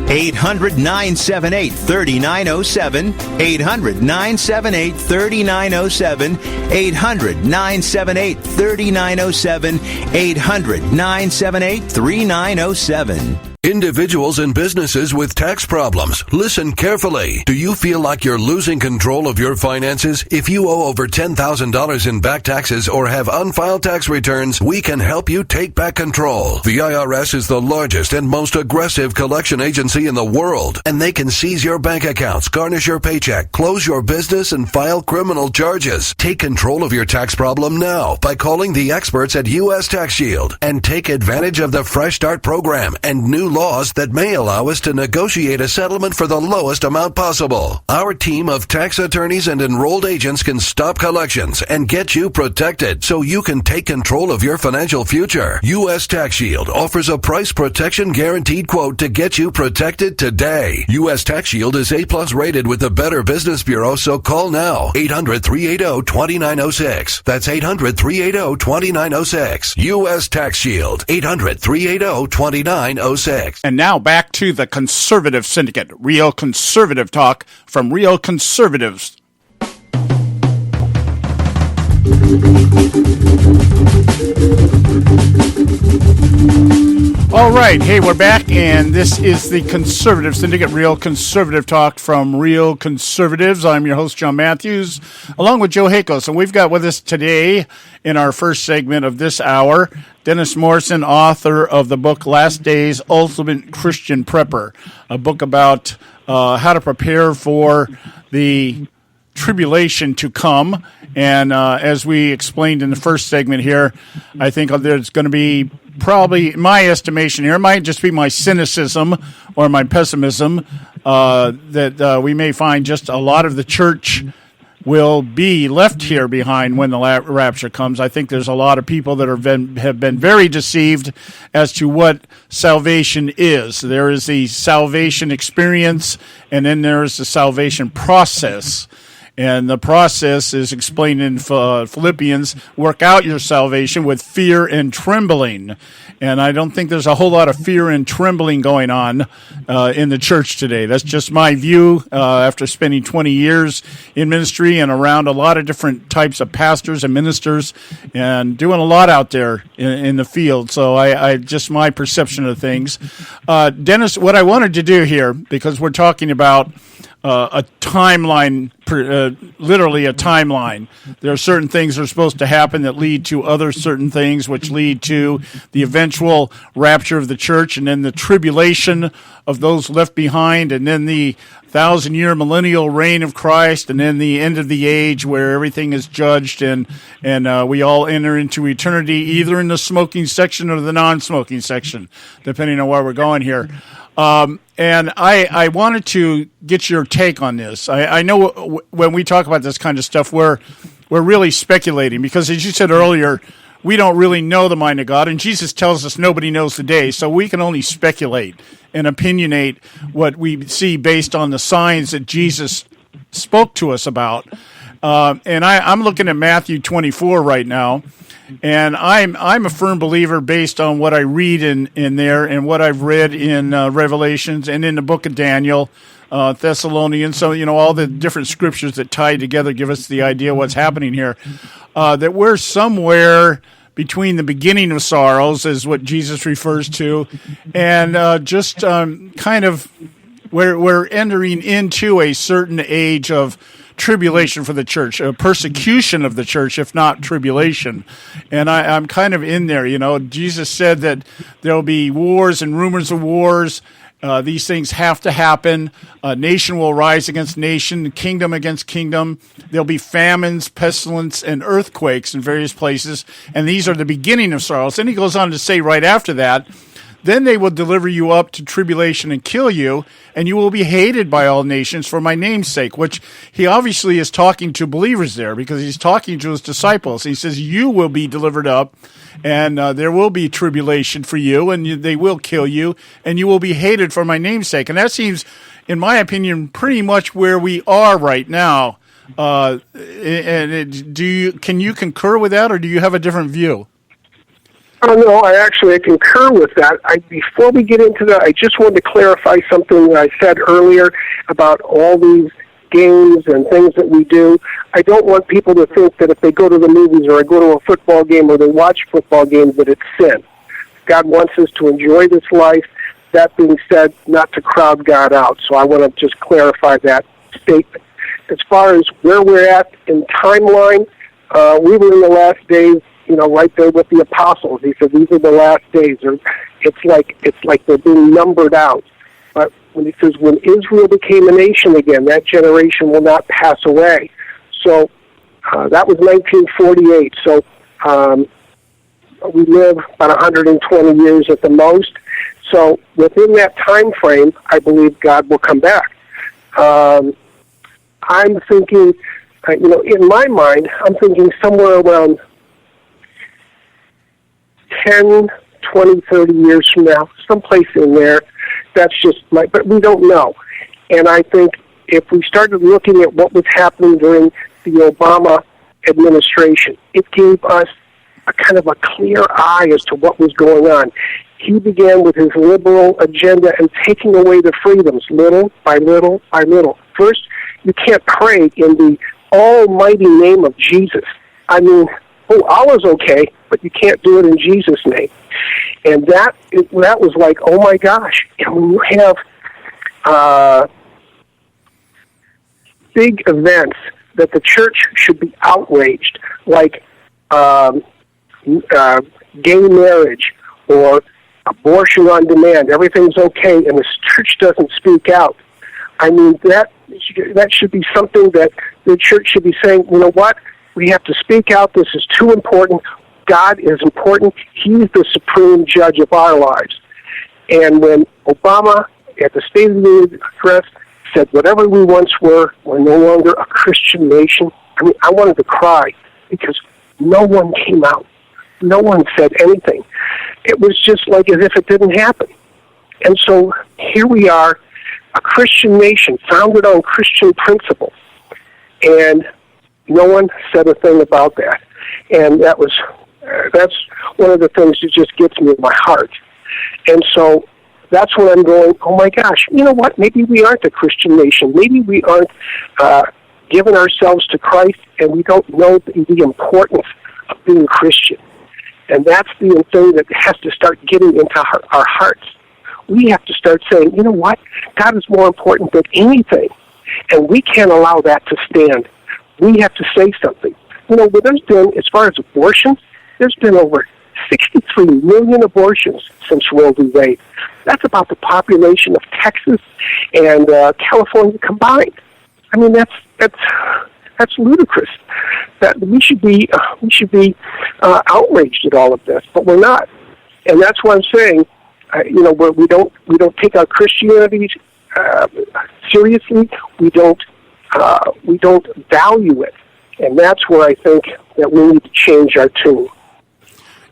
800-978-3907, 800-978-3907, 800-978-3907, 800-978-3907. Individuals and businesses with tax problems, listen carefully. Do you feel like you're losing control of your finances? If you owe over $10,000 in back taxes or have unfiled tax returns, we can help you take back control. The IRS is the largest and most aggressive collection agency in the world, and they can seize your bank accounts, garnish your paycheck, close your business, and file criminal charges. Take control of your tax problem now by calling the experts at U.S. Tax Shield and take advantage of the Fresh Start program and new laws that may allow us to negotiate a settlement for the lowest amount possible. Our team of tax attorneys and enrolled agents can stop collections and get you protected so you can take control of your financial future. U.S. Tax Shield offers a price protection guaranteed quote to get you protected today. U.S. Tax Shield is A+ rated with the Better Business Bureau, so call now. 800-380-2906. That's 800-380-2906. U.S. Tax Shield. 800-380-2906. And now back to the Conservative Syndicate. Real conservative talk from real conservatives. All right, hey, we're back, and this is the Conservative Syndicate, real conservative talk from real conservatives. I'm your host, John Matthews, along with Joe Hakos, and we've got with us today in our first segment of this hour, Dennis Morrison, author of the book Last Days, Ultimate Christian Prepper, a book about how to prepare for the tribulation to come. And as we explained in the first segment here, I think there's going to be probably, my estimation here, it might just be my cynicism or my pessimism, that we may find just a lot of the church will be left here behind when the rapture comes. I think there's a lot of people that have been very deceived as to what salvation is. There is the salvation experience, and then there is the salvation process. And the process is explained in Philippians, work out your salvation with fear and trembling. And I don't think there's a whole lot of fear and trembling going on in the church today. That's just my view after spending 20 years in ministry and around a lot of different types of pastors and ministers and doing a lot out there in the field. So I just my perception of things. Dennis, what I wanted to do here, because we're talking about a timeline, literally a timeline. There are certain things that are supposed to happen that lead to other certain things, which lead to the eventual rapture of the church, and then the tribulation of those left behind, and then the 1,000-year millennial reign of Christ, and then the end of the age where everything is judged, and we all enter into eternity either in the smoking section or the non-smoking section, depending on where we're going here. And I wanted to get your take on this. I know when we talk about this kind of stuff, we're really speculating because, as you said earlier, we don't really know the mind of God, and Jesus tells us nobody knows the day, so we can only speculate and opinionate what we see based on the signs that Jesus spoke to us about. And I'm looking at Matthew 24 right now, and I'm a firm believer based on what I read in there and what I've read in Revelations and in the book of Daniel, Thessalonians. So, all the different scriptures that tie together give us the idea what's happening here. That we're somewhere between the beginning of sorrows, is what Jesus refers to, and kind of we're entering into a certain age of tribulation for the church, a persecution of the church, if not tribulation. And I'm kind of in there. Jesus said that there'll be wars and rumors of wars. These things have to happen. Nation will rise against nation, kingdom against kingdom. There'll be famines, pestilence, and earthquakes in various places. And these are the beginning of sorrows. Then he goes on to say right after that, then they will deliver you up to tribulation and kill you, and you will be hated by all nations for my name's sake, which he obviously is talking to believers there because he's talking to his disciples. He says, you will be delivered up, and there will be tribulation for you, and they will kill you, and you will be hated for my name's sake. And that seems, in my opinion, pretty much where we are right now. Can you concur with that, or do you have a different view? Oh, no, I concur with that. Before we get into that, I just wanted to clarify something that I said earlier about all these games and things that we do. I don't want people to think that if they go to the movies or go to a football game or they watch football games that it's sin. God wants us to enjoy this life. That being said, not to crowd God out. So I want to just clarify that statement. As far as where we're at in timeline, we were in the last days, right there with the apostles. He said, these are the last days. It's like they're being numbered out. But when he says, when Israel became a nation again, that generation will not pass away. So that was 1948. So we live about 120 years at the most. So within that time frame, I believe God will come back. I'm thinking, in my mind, I'm thinking somewhere around 10, 20, 30 years from now, someplace in there. That's just but we don't know. And I think if we started looking at what was happening during the Obama administration, it gave us a kind of a clear eye as to what was going on. He began with his liberal agenda and taking away the freedoms little by little by little. First, you can't pray in the almighty name of Jesus. I mean, Allah's okay, but you can't do it in Jesus' name. And that was like, oh my gosh. And when you have big events that the church should be outraged, like gay marriage or abortion on demand, everything's okay, and the church doesn't speak out. I mean, that should be something that the church should be saying, you know what, we have to speak out, this is too important, God is important, He's the supreme judge of our lives. And when Obama, at the State of the Union address, said, whatever we once were, we're no longer a Christian nation, I mean, I wanted to cry, because no one came out. No one said anything. It was just like as if it didn't happen. And so here we are, a Christian nation founded on Christian principles, and no one said a thing about that. And that's one of the things that just gets me in my heart. And so that's when I'm going, oh my gosh, you know what? Maybe we aren't a Christian nation. Maybe we aren't giving ourselves to Christ, and we don't know the importance of being Christian. And that's the thing that has to start getting into our hearts. We have to start saying, you know what? God is more important than anything. And we can't allow that to stand. We have to say something. You know, there's been, as far as abortions, there's been over 63 million abortions since Roe v. Wade. That's about the population of Texas and California combined. I mean, that's ludicrous. That we should be outraged at all of this, but we're not. And that's why I'm saying, we don't take our Christianity seriously. We don't value it, and that's where I think that we need to change our tune.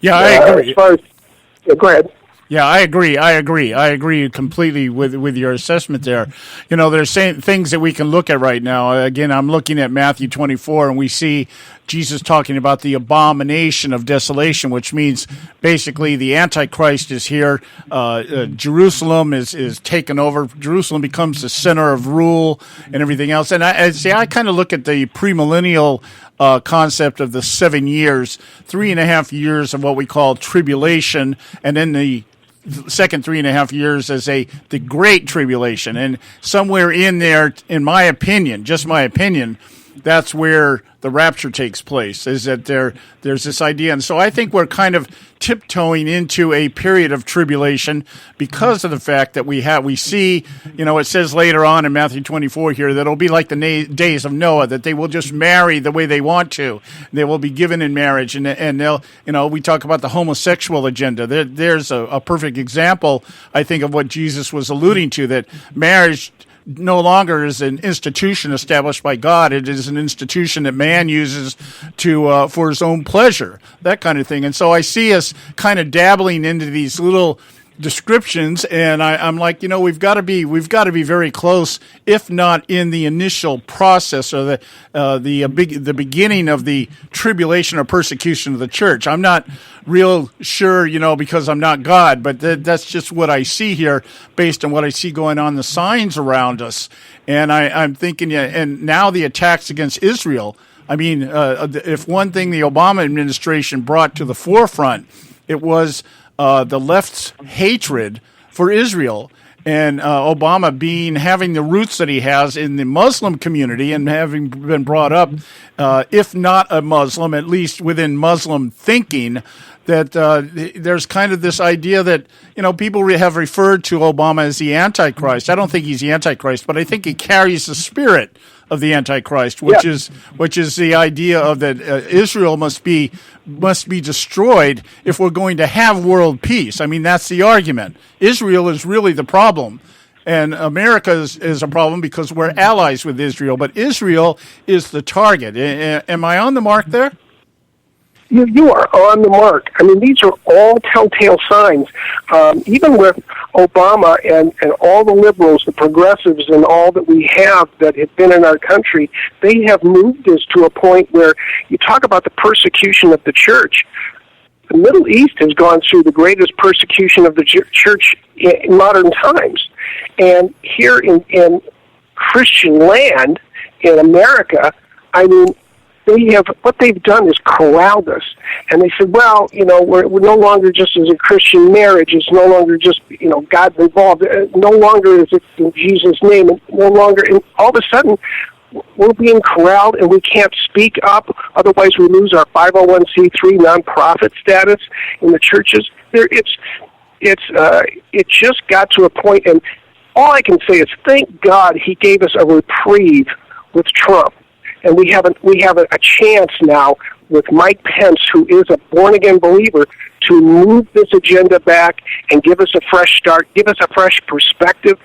Yeah, I agree. Go ahead. Yeah, I agree completely with your assessment there. You know, there's things that we can look at right now. Again, I'm looking at Matthew 24, and we see Jesus talking about the abomination of desolation, which means basically the Antichrist is here. Jerusalem is taken over. Jerusalem becomes the center of rule and everything else. And I kind of look at the premillennial concept of the 7 years, 3.5 years of what we call tribulation, and then the second 3.5 years as the Great Tribulation. And somewhere in there, in my opinion, just my opinion, that's where the rapture takes place, is that there's this idea. And so I think we're kind of tiptoeing into a period of tribulation because of the fact that we see, it says later on in Matthew 24 here that it'll be like the days of Noah, that they will just marry the way they want to. They will be given in marriage, and they'll, we talk about the homosexual agenda. There's a perfect example, I think, of what Jesus was alluding to, that marriage no longer is an institution established by God. It is an institution that man uses to for his own pleasure, that kind of thing. And so I see us kind of dabbling into these little descriptions, and I'm like, we've got to be very close, if not in the initial process or the beginning of the tribulation or persecution of the church. I'm not real sure, because I'm not God, but that's just what I see here based on what I see going on, the signs around us. And I'm thinking, and now the attacks against Israel. I mean, if one thing the Obama administration brought to the forefront, it was the left's hatred for Israel, and Obama having the roots that he has in the Muslim community and having been brought up, if not a Muslim, at least within Muslim thinking, that there's kind of this idea that, people have referred to Obama as the Antichrist. I don't think he's the Antichrist, but I think he carries the spirit of the Antichrist, which is the idea of that Israel must be destroyed if we're going to have world peace. I mean, that's the argument. Israel is really the problem. And America is a problem because we're allies with Israel, but Israel is the target. Am I on the mark there? You are on the mark. I mean, these are all telltale signs. Even with Obama and all the liberals, the progressives, and all that we have that have been in our country, they have moved us to a point where you talk about the persecution of the church. The Middle East has gone through the greatest persecution of the church in modern times. And here in Christian land, in America, I mean, what they've done is corralled us. And they said, well, we're no longer just as a Christian marriage. It's no longer just, God's involved. No longer is it in Jesus' name. And no longer, and all of a sudden, we're being corralled and we can't speak up. Otherwise, we lose our 501c3 nonprofit status in the churches. It just got to a point, and all I can say is thank God he gave us a reprieve with Trump. And we have a chance now with Mike Pence, who is a born-again believer, to move this agenda back and give us a fresh start, give us a fresh perspective,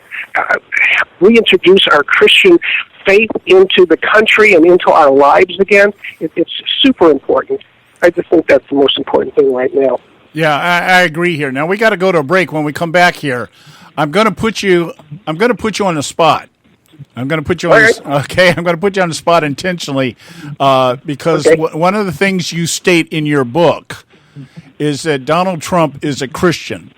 reintroduce our Christian faith into the country and into our lives again. It's super important. I just think that's the most important thing right now. Yeah, I agree here. Now we got to go to a break. When we come back here, I'm going to put you on the spot. I'm going to put you on. I'm going to put you on the spot intentionally because one of the things you state in your book is that Donald Trump is a Christian,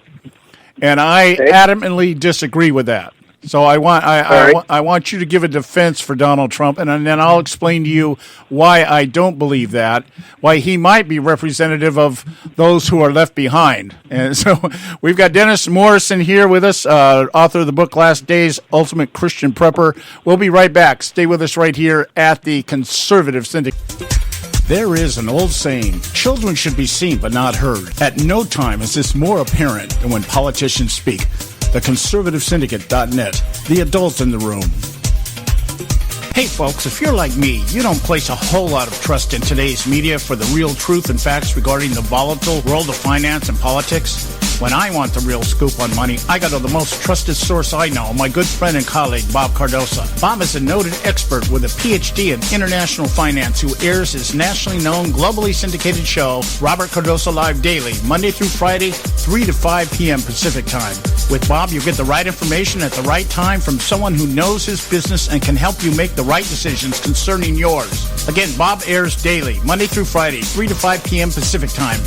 and I adamantly disagree with that. So I want you to give a defense for Donald Trump, and then I'll explain to you why I don't believe that, why he might be representative of those who are left behind. And so we've got Dennis Morrison here with us, author of the book Last Days, Ultimate Christian Prepper. We'll be right back. Stay with us right here at the Conservative Syndicate. There is an old saying, children should be seen but not heard. At no time is this more apparent than when politicians speak. TheConservativeSyndicate.net, the adults in the room. Hey folks, if you're like me, you don't place a whole lot of trust in today's media for the real truth and facts regarding the volatile world of finance and politics. When I want the real scoop on money, I go to the most trusted source I know, my good friend and colleague, Bob Cardosa. Bob is a noted expert with a PhD in international finance who airs his nationally known, globally syndicated show, Robert Cardosa Live Daily, Monday through Friday, 3 to 5 p.m. Pacific Time. With Bob, you get the right information at the right time from someone who knows his business and can help you make the right decisions concerning yours. Again, Bob airs daily, Monday through Friday, 3 to 5 p.m. Pacific Time.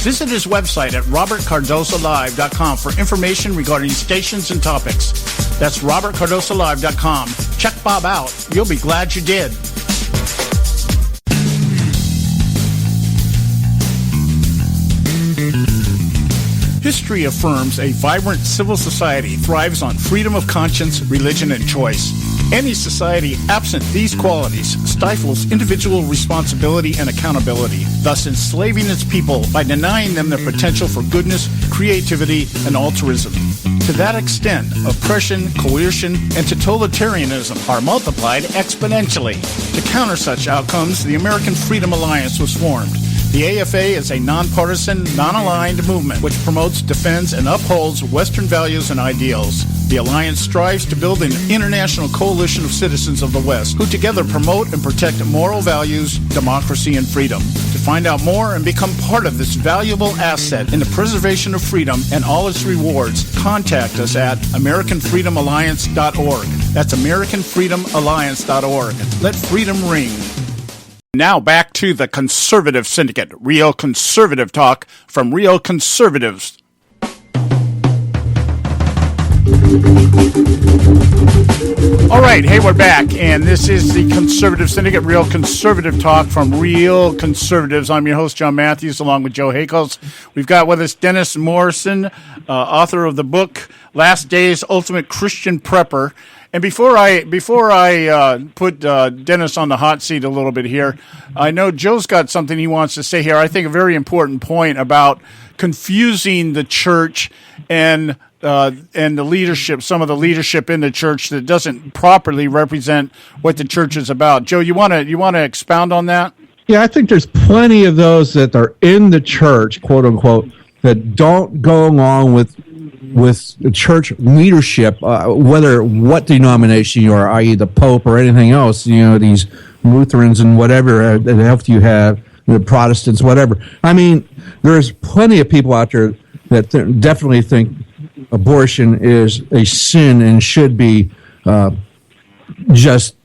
Visit his website at robertcardosalive.com for information regarding stations and topics. That's robertcardosalive.com. Check Bob out. You'll be glad you did. History affirms a vibrant civil society thrives on freedom of conscience, religion, and choice. Any society absent these qualities stifles individual responsibility and accountability, thus enslaving its people by denying them the potential for goodness, creativity, and altruism. To that extent, oppression, coercion, and totalitarianism are multiplied exponentially. To counter such outcomes, the American Freedom Alliance was formed. The AFA is a nonpartisan, non-aligned movement which promotes, defends, and upholds Western values and ideals. The Alliance strives to build an international coalition of citizens of the West who together promote and protect moral values, democracy, and freedom. To find out more and become part of this valuable asset in the preservation of freedom and all its rewards, contact us at AmericanFreedomAlliance.org. That's AmericanFreedomAlliance.org. Let freedom ring. Now back to the Conservative Syndicate, real conservative talk from real conservatives. All right, hey, we're back, and this is the Conservative Syndicate, real conservative talk from real conservatives. I'm your host, John Matthews, along with Joe Hakels. We've got with us Dennis Morrison, author of the book Last Days, Ultimate Christian Prepper. And before I put Dennis on the hot seat a little bit here, I know Joe's got something he wants to say here. I think a very important point about confusing the church and and the leadership, some of the leadership in the church that doesn't properly represent what the church is about. Joe, you want to expound on that? Yeah, I think there's plenty of those that are in the church, quote unquote, that don't go along with the church leadership, whether what denomination you are, i.e. the Pope or anything else, these Lutherans and whatever the health you have, the Protestants, whatever. I mean, there's plenty of people out there that definitely think abortion is a sin and should be just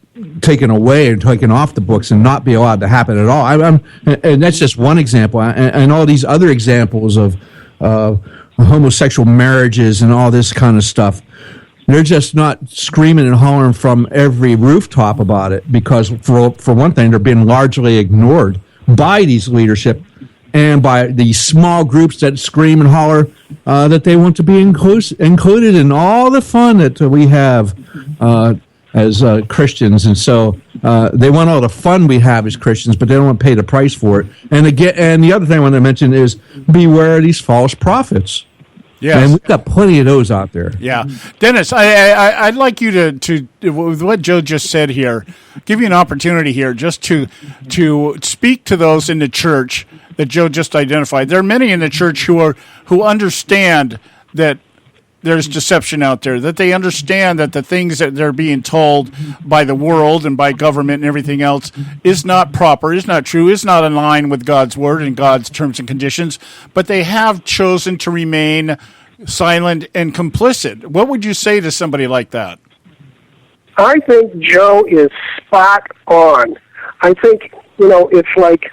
taken away and taken off the books and not be allowed to happen at all. And that's just one example. And all these other examples of homosexual marriages and all this kind of stuff, they're just not screaming and hollering from every rooftop about it because, for one thing, they're being largely ignored by these leadership and by the small groups that scream and holler that they want to be included in all the fun that we have as Christians. And so they want all the fun we have as Christians, but they don't want to pay the price for it. And again, and the other thing I want to mention is beware of these false prophets. Yes. And we've got plenty of those out there. Yeah. Dennis, I'd like you to with what Joe just said here, give you an opportunity here just to speak to those in the church that Joe just identified. There are many in the church who understand that there's deception out there, that they understand that the things that they're being told by the world and by government and everything else is not proper, is not true, is not in line with God's word and God's terms and conditions, but they have chosen to remain silent and complicit. What would you say to somebody like that? I think Joe is spot on. I think, it's like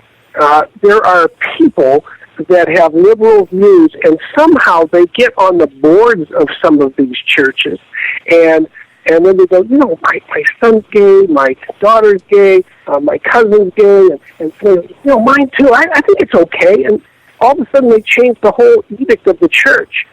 there are people that have liberal views, and somehow they get on the boards of some of these churches, and then they go, my son's gay, my daughter's gay, my cousin's gay, and so, mine too. I think it's okay, and all of a sudden they change the whole edict of the church.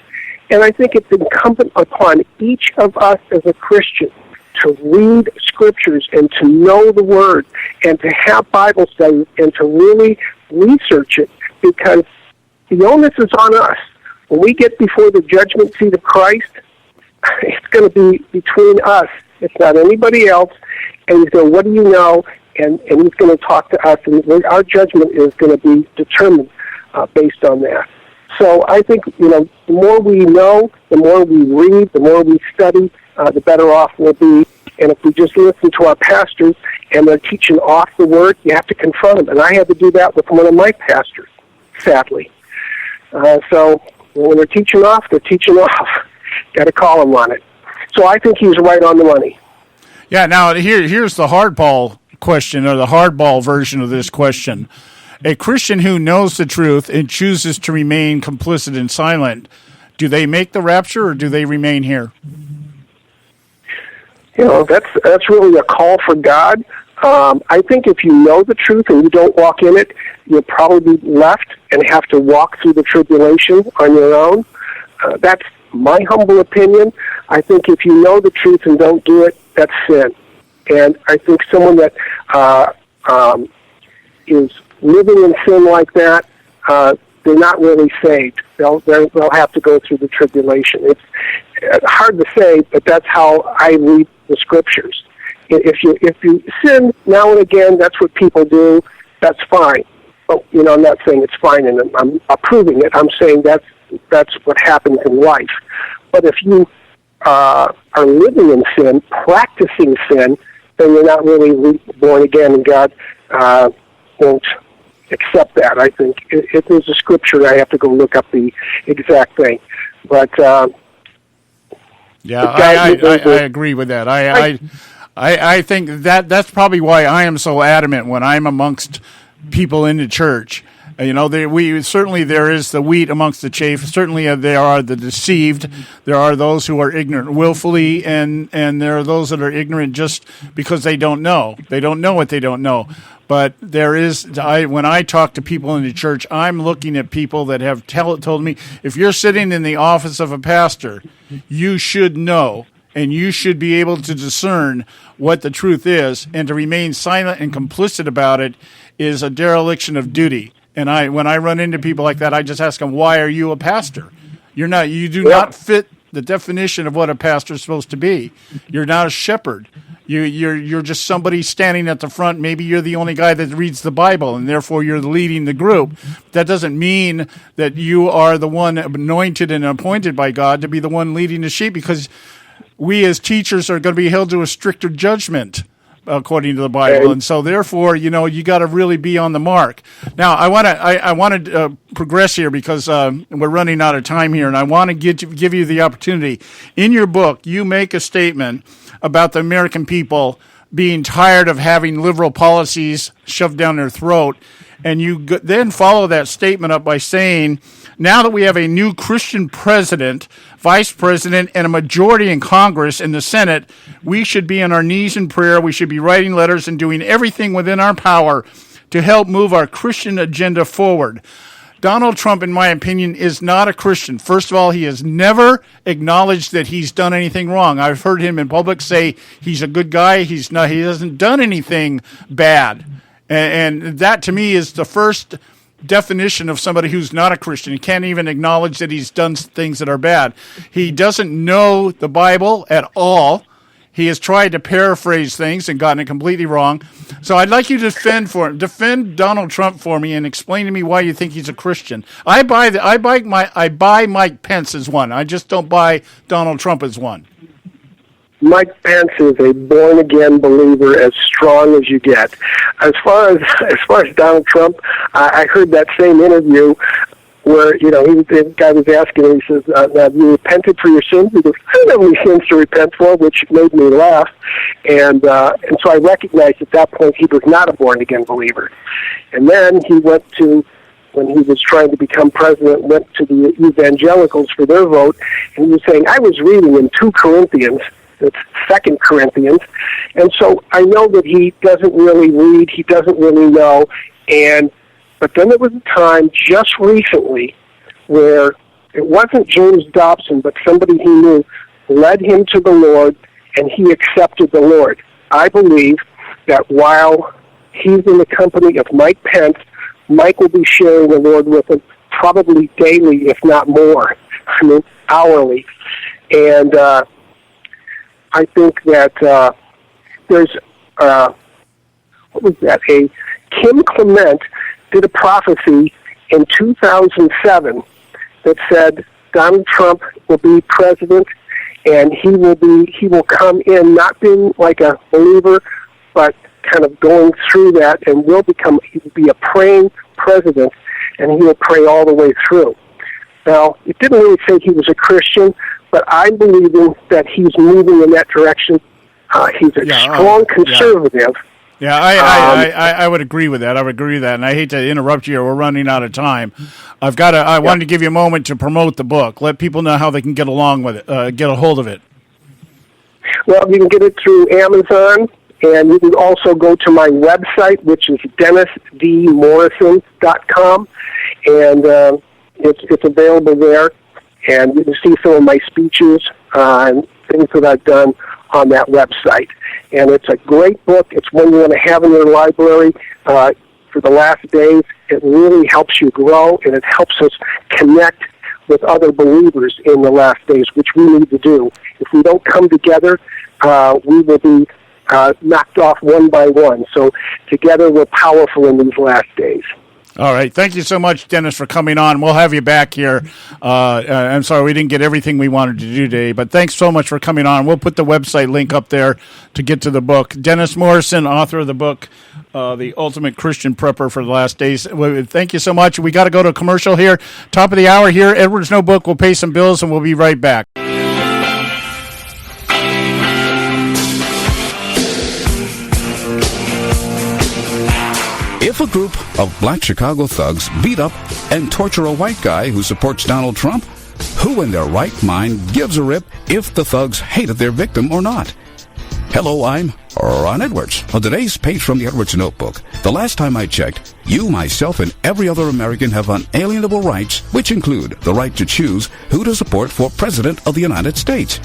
And I think it's incumbent upon each of us as a Christian to read scriptures and to know the Word and to have Bible studies and to really research it, because the onus is on us. When we get before the judgment seat of Christ, it's going to be between us. It's not anybody else. And he's going, what do you know? And he's going to talk to us, and our judgment is going to be determined based on that. So I think, the more we know, the more we read, the more we study, the better off we'll be. And if we just listen to our pastors and they're teaching off the Word, you have to confront them. And I had to do that with one of my pastors, sadly. So when they're teaching off, they're teaching off. Got to call them on it. So I think he's right on the money. Yeah, now here's the hardball question, or the hardball version of this question. A Christian who knows the truth and chooses to remain complicit and silent, do they make the rapture or do they remain here? That's really a call for God. I think if you know the truth and you don't walk in it, you'll probably be left and have to walk through the tribulation on your own. That's my humble opinion. I think if you know the truth and don't do it, that's sin. And I think someone that is living in sin like that, they're not really saved. They'll have to go through the tribulation. It's hard to say, but that's how I read the scriptures. If you sin now and again, that's what people do. That's fine. But I'm not saying it's fine, and I'm approving it. I'm saying that's what happens in life. But if you are living in sin, practicing sin, then you're not really born again, and God won't accept that. I think if there's a scripture, I have to go look up the exact thing. But yeah, I agree with that. I think that's probably why I am so adamant when I'm amongst people in the church. There is the wheat amongst the chaff. Certainly, there are the deceived. There are those who are ignorant willfully, and there are those that are ignorant just because they don't know. They don't know what they don't know. But when I talk to people in the church, I'm looking at people that have told me, if you're sitting in the office of a pastor, you should know, and you should be able to discern what the truth is, and to remain silent and complicit about it is a dereliction of duty. And when I run into people like that, I just ask them, why are you a pastor? You do not fit the definition of what a pastor is supposed to be. You're not a shepherd. You're just somebody standing at the front. Maybe you're the only guy that reads the Bible, and therefore you're leading the group. That doesn't mean that you are the one anointed and appointed by God to be the one leading the sheep, because we as teachers are going to be held to a stricter judgment according to the Bible, and so therefore, you got to really be on the mark. Now, I want to progress here because we're running out of time here, and I want to give you the opportunity. In your book, you make a statement about the American people being tired of having liberal policies shoved down their throat, and you then follow that statement up by saying, now that we have a new Christian president, vice president, and a majority in Congress and the Senate, we should be on our knees in prayer. We should be writing letters and doing everything within our power to help move our Christian agenda forward. Donald Trump, in my opinion, is not a Christian. First of all, he has never acknowledged that he's done anything wrong. I've heard him in public say he's a good guy. He hasn't done anything bad. And that, to me, is the first definition of somebody who's not a Christian. He can't even acknowledge that he's done things that are bad. He doesn't know the Bible at all. He has tried to paraphrase things and gotten it completely wrong. So I'd like you to defend Donald Trump for me and explain to me why you think he's a Christian. I buy Mike Pence as one. I just don't buy Donald Trump as one. Mike Pence is a born-again believer as strong as you get. As far as Donald Trump, I heard that same interview where, the guy was asking him, he says, have you repented for your sins? He goes, I don't have any sins to repent for, which made me laugh. And so I recognized at that point he was not a born-again believer. And then he went to, when he was trying to become president, went to the evangelicals for their vote, and he was saying, I was reading in 2 Corinthians, it's 2 Corinthians, and so I know that he doesn't really read, he doesn't really know, but then there was a time just recently where it wasn't James Dobson, but somebody he knew led him to the Lord, and he accepted the Lord. I believe that while he's in the company of Mike Pence, Mike will be sharing the Lord with him probably daily, if not more, hourly. And I think that there's, Kim Clement did a prophecy in 2007 that said Donald Trump will be president, and he will come in not being like a believer, but kind of going through that, and he will be a praying president, and he will pray all the way through. Now, it didn't really say he was a Christian, but I'm believing that he's moving in that direction. He's a strong conservative. Yeah, I would agree with that. I would agree with that. And I hate to interrupt you. We're running out of time. I wanted to give you a moment to promote the book. Let people know how they can get along with it, get a hold of it. Well, you can get it through Amazon, and you can also go to my website, which is DennisDMorrison.com, and it's available there. And you can see some of my speeches and things that I've done on that website. And it's a great book. It's one you want to have in your library for the last days. It really helps you grow, and it helps us connect with other believers in the last days, which we need to do. If we don't come together, we will be knocked off one by one. So together we're powerful in these last days. All right. Thank you so much, Dennis, for coming on. We'll have you back here. I'm sorry we didn't get everything we wanted to do today, but thanks so much for coming on. We'll put the website link up there to get to the book. Dennis Morrison, author of the book, The Ultimate Christian Prepper for the Last Days. Thank you so much. We got to go to a commercial here. Top of the hour here. Edward's No Book. We'll pay some bills, and we'll be right back. If a group of black Chicago thugs beat up and torture a white guy who supports Donald Trump, who in their right mind gives a rip if the thugs hated their victim or not? Hello, I'm Ron Edwards. On today's page from the Edwards Notebook, the last time I checked, you, myself, and every other American have unalienable rights, which include the right to choose who to support for President of the United States.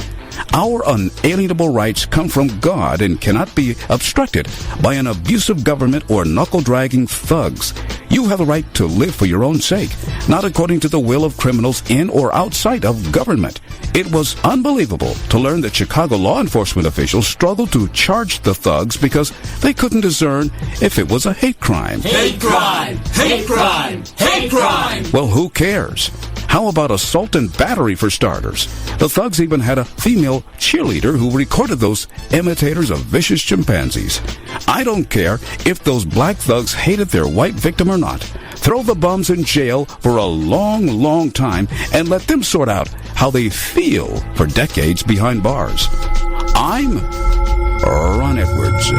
Our unalienable rights come from God and cannot be obstructed by an abusive government or knuckle-dragging thugs. You have the right to live for your own sake, not according to the will of criminals in or outside of government. It was unbelievable to learn that Chicago law enforcement officials struggled to charge the thugs because they couldn't discern if it was a hate crime. Hate crime! Hate crime! Hate crime! Well, who cares? How about assault and battery for starters? The thugs even had a female cheerleader who recorded those imitators of vicious chimpanzees. I don't care if those black thugs hated their white victim or not. Throw the bums in jail for a long, long time and let them sort out how they feel for decades behind bars. I'm Ron Edwards.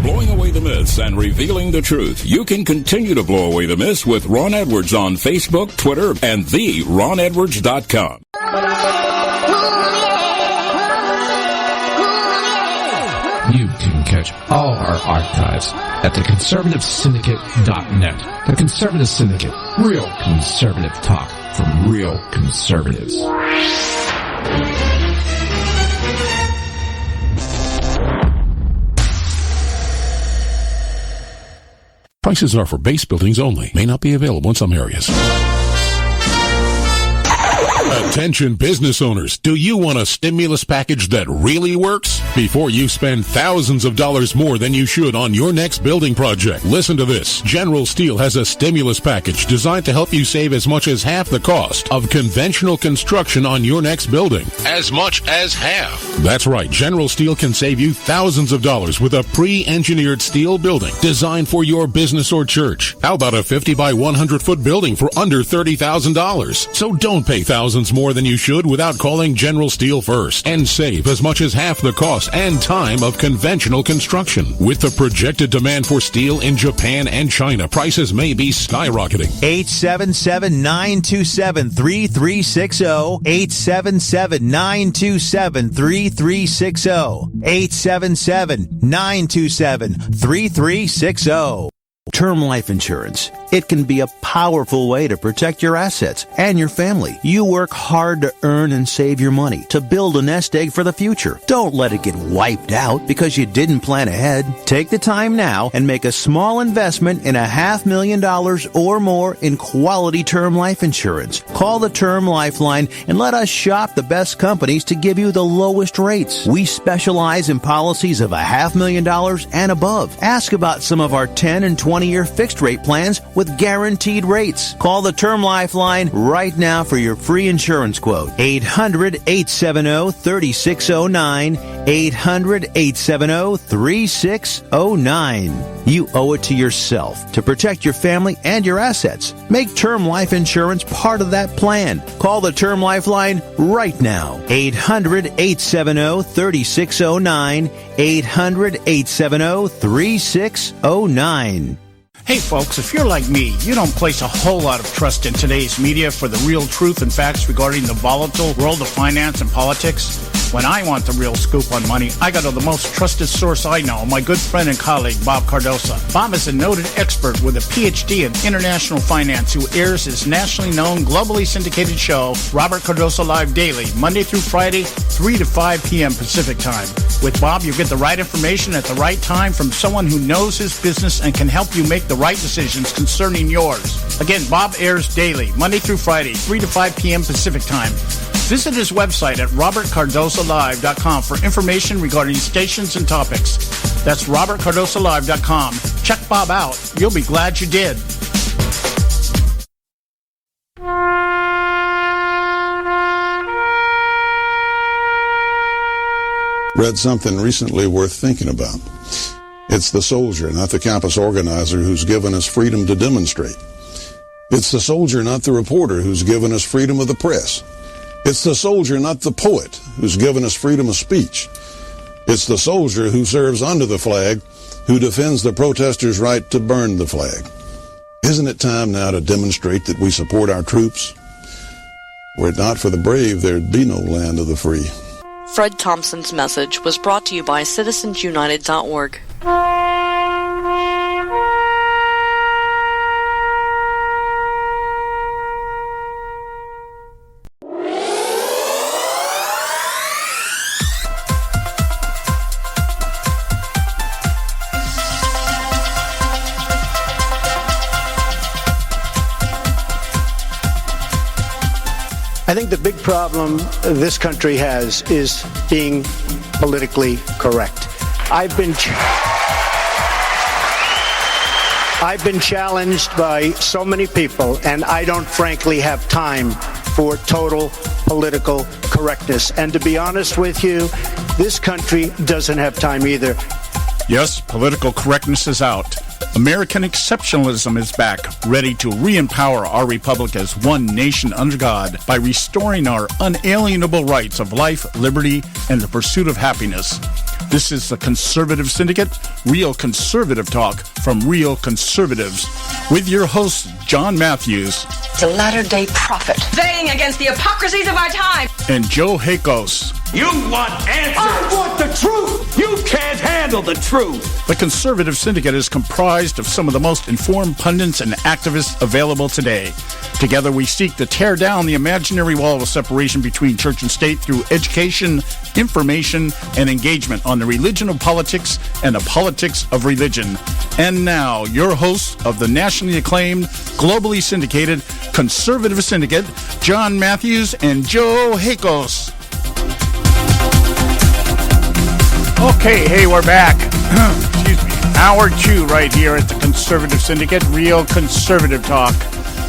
Blowing away the myths and revealing the truth. You can continue to blow away the myths with Ron Edwards on Facebook, Twitter, and theronedwards.com. You can catch all our archives at theconservativesyndicate.net. The Conservative Syndicate. Real conservative talk from real conservatives. Prices are for base buildings only. May not be available in some areas. Attention business owners, do you want a stimulus package that really works? Before you spend thousands of dollars more than you should on your next building project, listen to this. General Steel has a stimulus package designed to help you save as much as half the cost of conventional construction on your next building. As much as half. That's right, General Steel can save you thousands of dollars with a pre-engineered steel building designed for your business or church. How about a 50 by 100 foot building for under $30,000? So don't pay thousands more than you should without calling General Steel first and save as much as half the cost and time of conventional construction. With the projected demand for steel in Japan and China, prices may be skyrocketing. 877-927-3360. 877-927-3360. 877-927-3360. Term life insurance. It can be a powerful way to protect your assets and your family. You work hard to earn and save your money to build a nest egg for the future. Don't let it get wiped out because you didn't plan ahead. Take the time now and make a small investment in $500,000 or more in quality term life insurance. Call the Term Lifeline and let us shop the best companies to give you the lowest rates. We specialize in policies of $500,000 and above. Ask about some of our 10 and 20-year fixed rate plans with guaranteed rates. Call the Term Lifeline right now for your free insurance quote. 800-870-3609. 800-870-3609. You owe it to yourself to protect your family and your assets. Make term life insurance part of that plan. Call the Term Lifeline right now. 800-870-3609. 800-870-3609. Hey folks, if you're like me, you don't place a whole lot of trust in today's media for the real truth and facts regarding the volatile world of finance and politics. When I want the real scoop on money, I go to the most trusted source I know, my good friend and colleague, Bob Cardoso. Bob is a noted expert with a PhD in international finance who airs his nationally known, globally syndicated show, Robert Cardoso Live Daily, Monday through Friday, 3 to 5 p.m. Pacific Time. With Bob, you get the right information at the right time from someone who knows his business and can help you make the right decisions concerning yours. Again, Bob airs daily, Monday through Friday, 3 to 5 p.m. Pacific Time. Visit his website at robertcardosolive.com for information regarding stations and topics. That's robertcardosolive.com. Check Bob out. You'll be glad you did. Read something recently worth thinking about. It's the soldier, not the campus organizer, who's given us freedom to demonstrate. It's the soldier, not the reporter, who's given us freedom of the press. It's the soldier, not the poet, who's given us freedom of speech. It's the soldier who serves under the flag, who defends the protesters' right to burn the flag. Isn't it time now to demonstrate that we support our troops? Were it not for the brave, there'd be no land of the free. Fred Thompson's message was brought to you by citizensunited.org. I think the big problem this country has is being politically correct. I've been challenged by so many people, and I don't frankly have time for total political correctness. And to be honest with you, this country doesn't have time either. Yes, political correctness is out. American exceptionalism is back, ready to re-empower our republic as one nation under God by restoring our unalienable rights of life, liberty, and the pursuit of happiness. This is the Conservative Syndicate, real conservative talk from real conservatives, with your host, John Matthews. It's a latter-day prophet, vying against the hypocrisies of our time. And Joe Hakos. You want answers! I want the truth! You can't handle the truth! The Conservative Syndicate is comprised of some of the most informed pundits and activists available today. Together we seek to tear down the imaginary wall of separation between church and state through education, information, and engagement on the religion of politics and the politics of religion. And now, your hosts of the nationally acclaimed, globally syndicated Conservative Syndicate, John Matthews and Joe Hakos. Okay, hey, we're back. Excuse me. Hour 2 right here at the Conservative Syndicate, real conservative talk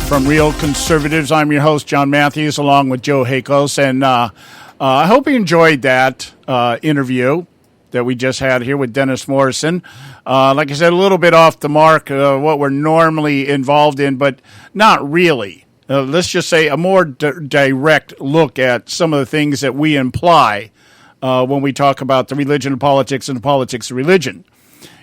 from real conservatives. I'm your host, John Matthews, along with Joe Hakos, and I hope you enjoyed that interview that we just had here with Dennis Morrison. Like I said, a little bit off the mark, what we're normally involved in, but not really. Let's just say a more direct look at some of the things that we imply when we talk about the religion of politics and the politics of religion.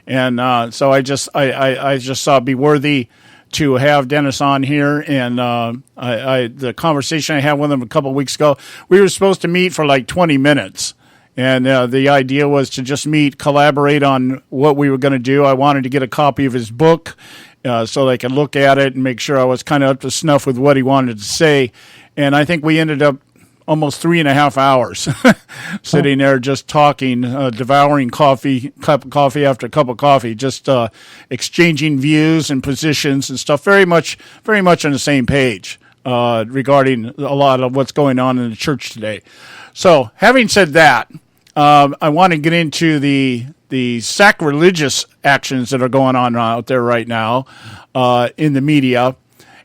And so I just thought it'd be worthy to have Dennis on here. And the conversation I had with him a couple of weeks ago, we were supposed to meet for like 20 minutes. And the idea was to just meet, collaborate on what we were going to do. I wanted to get a copy of his book so they could look at it and make sure I was kind of up to snuff with what he wanted to say. And I think we ended up almost 3.5 hours sitting there just talking, devouring cup of coffee after cup of coffee, just exchanging views and positions and stuff, very much on the same page regarding a lot of what's going on in the church today. So having said that, I want to get into the sacrilegious actions that are going on out there right now in the media.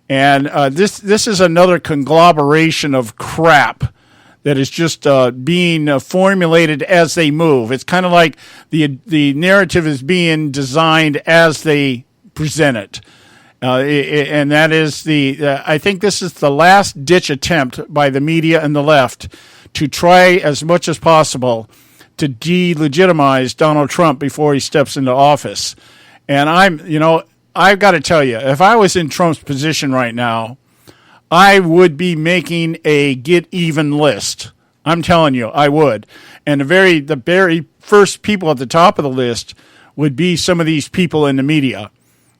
And this is another conglomeration of crap that is just being formulated as they move. It's kind of like the narrative is being designed as they present it. And that is I think this is the last ditch attempt by the media and the left to try as much as possible to delegitimize Donald Trump before he steps into office. And I've got to tell you, if I was in Trump's position right now, I would be making a get even list. I'm telling you, I would. And the very first people at the top of the list would be some of these people in the media.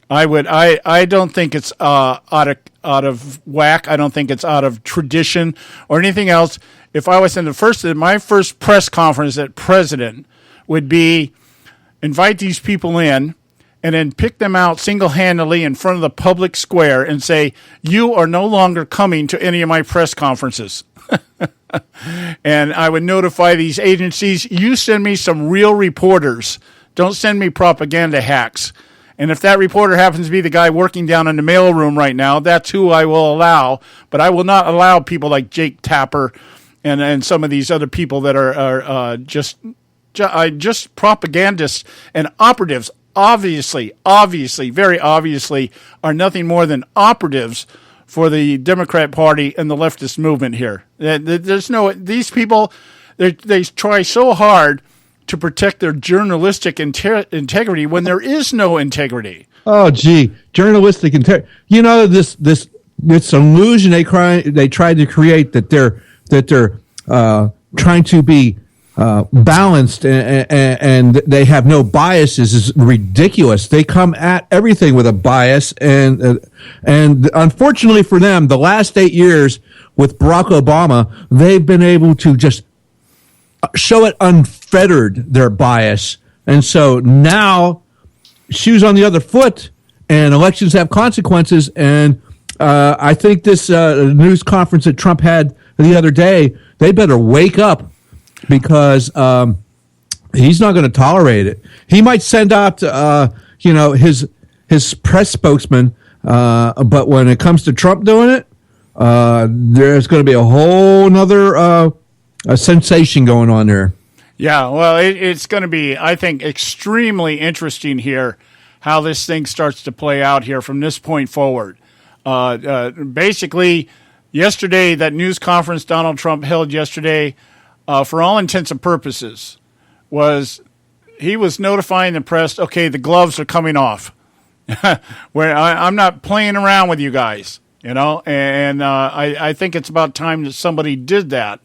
I don't think it's out of whack. I don't think it's out of tradition or anything else. If I was in my first press conference as president would be invite these people in and then pick them out single-handedly in front of the public square and say, you are no longer coming to any of my press conferences. And I would notify these agencies, you send me some real reporters. Don't send me propaganda hacks. And if that reporter happens to be the guy working down in the mailroom right now, that's who I will allow. But I will not allow people like Jake Tapper and some of these other people that are just propagandists and operatives. Obviously, very obviously, are nothing more than operatives for the Democrat Party and the leftist movement here. These people, they try so hard to protect their journalistic integrity when there is no integrity. Oh, gee, journalistic integrity. This illusion they tried to create that they're trying to be balanced and they have no biases is ridiculous. They come at everything with a bias, and unfortunately for them, the last 8 years with Barack Obama, they've been able to just show it unfettered, their bias. And so now shoes on the other foot, and elections have consequences, and I think this news conference that Trump had the other day, they better wake up because he's not going to tolerate it. He might send out, his press spokesman, but when it comes to Trump doing it, there's going to be a whole nother a sensation going on there. Yeah, well, it's going to be, I think, extremely interesting here how this thing starts to play out here from this point forward. Basically, yesterday, that news conference Donald Trump held yesterday, for all intents and purposes, he was notifying the press, okay, the gloves are coming off. Where I'm not playing around with you guys, and I think it's about time that somebody did that.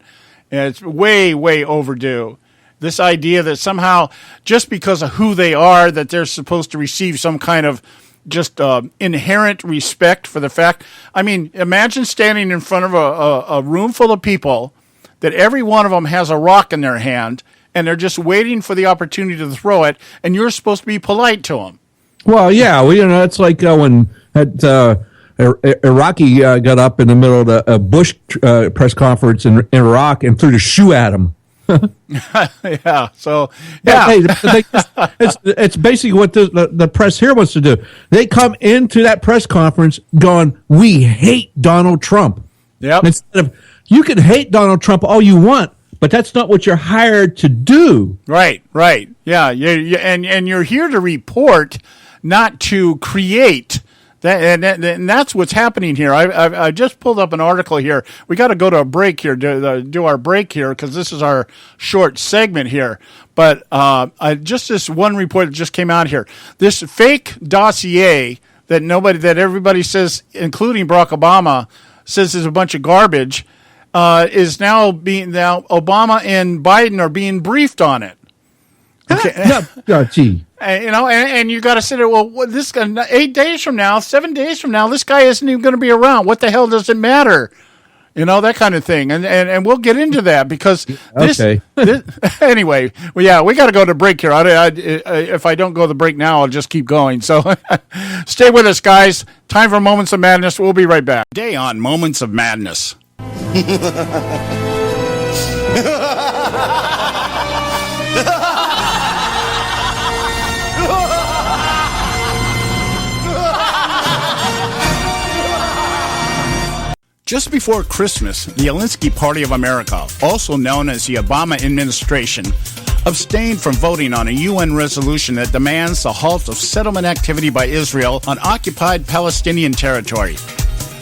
And it's way, way overdue. This idea that somehow, just because of who they are, that they're supposed to receive some kind of just inherent respect for the fact. I mean, imagine standing in front of a room full of people that every one of them has a rock in their hand, and they're just waiting for the opportunity to throw it, and you're supposed to be polite to them. Well, yeah, it's like when Iraqi got up in the middle of a Bush press conference in Iraq and threw the shoe at him. Yeah. So yeah, it's basically what the press here wants to do. They come into that press conference going, "We hate Donald Trump." Yep. Instead of, you can hate Donald Trump all you want, but that's not what you're hired to do. Right. Yeah. And you're here to report, not to create. And that's what's happening here. I just pulled up an article here. We got to go to a break here, do our break here, because this is our short segment here. But just this one report that just came out here. This fake dossier that everybody says, including Barack Obama, says is a bunch of garbage, is now Obama and Biden are being briefed on it. Okay. Gee. And you got to sit there. Well, this 8 days from now, 7 days from now, this guy isn't even going to be around. What the hell does it matter? That kind of thing. And we'll get into that because anyway. Well, yeah, we got to go to break here. If I don't go to the break now, I'll just keep going. So stay with us, guys. Time for Moments of Madness. We'll be right back. Today on Moments of Madness. Just before Christmas, the Alinsky Party of America, also known as the Obama administration, abstained from voting on a UN resolution that demands the halt of settlement activity by Israel on occupied Palestinian territory.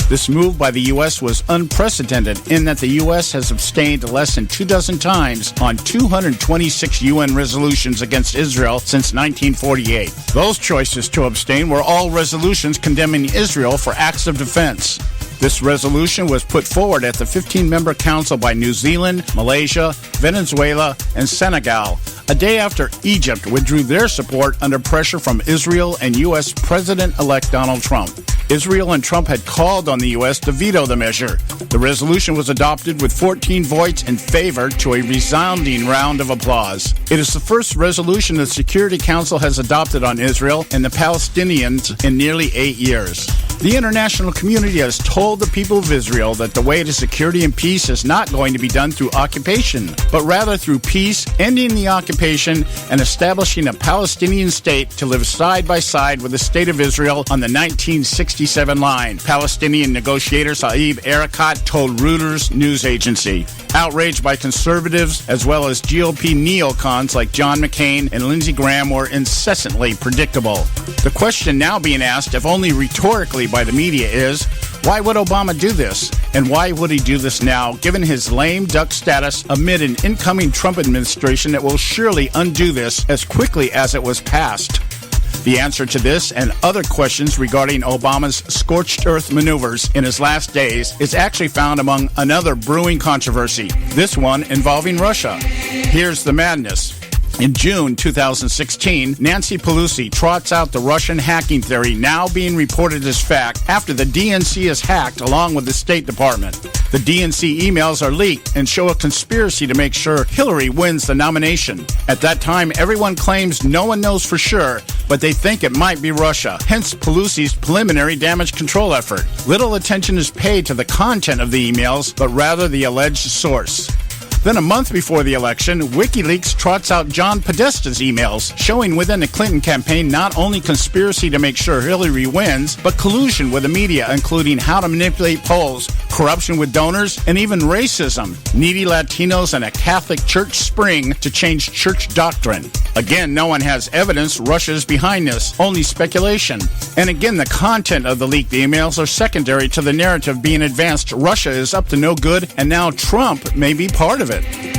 This move by the U.S. was unprecedented in that the U.S. has abstained less than 24 times on 226 UN resolutions against Israel since 1948. Those choices to abstain were all resolutions condemning Israel for acts of defense. This resolution was put forward at the 15-member council by New Zealand, Malaysia, Venezuela, and Senegal, a day after Egypt withdrew their support under pressure from Israel and U.S. President-elect Donald Trump. Israel and Trump had called on the U.S. to veto the measure. The resolution was adopted with 14 votes in favor to a resounding round of applause. It is the first resolution the Security Council has adopted on Israel and the Palestinians in nearly 8 years. The international community has told the people of Israel that the way to security and peace is not going to be done through occupation, but rather through peace, ending the occupation, and establishing a Palestinian state to live side by side with the state of Israel on the 1967 line, Palestinian negotiator Saeb Erekat told Reuters news agency. Outraged by conservatives as well as GOP neocons like John McCain and Lindsey Graham were incessantly predictable. The question now being asked, if only rhetorically by the media, is why would Obama do this? And why would he do this now, given his lame duck status amid an incoming Trump administration that will surely undo this as quickly as it was passed? The answer to this and other questions regarding Obama's scorched earth maneuvers in his last days is actually found among another brewing controversy, this one involving Russia. Here's the madness. In June 2016, Nancy Pelosi trots out the Russian hacking theory now being reported as fact after the DNC is hacked along with the State Department. The DNC emails are leaked and show a conspiracy to make sure Hillary wins the nomination. At that time, everyone claims no one knows for sure, but they think it might be Russia, hence Pelosi's preliminary damage control effort. Little attention is paid to the content of the emails, but rather the alleged source. Then a month before the election, WikiLeaks trots out John Podesta's emails, showing within the Clinton campaign not only conspiracy to make sure Hillary wins, but collusion with the media, including how to manipulate polls, corruption with donors, and even racism, needy Latinos, and a Catholic church spring to change church doctrine. Again, no one has evidence Russia is behind this, only speculation. And again, the content of the leaked emails are secondary to the narrative being advanced Russia is up to no good, and now Trump may be part of it.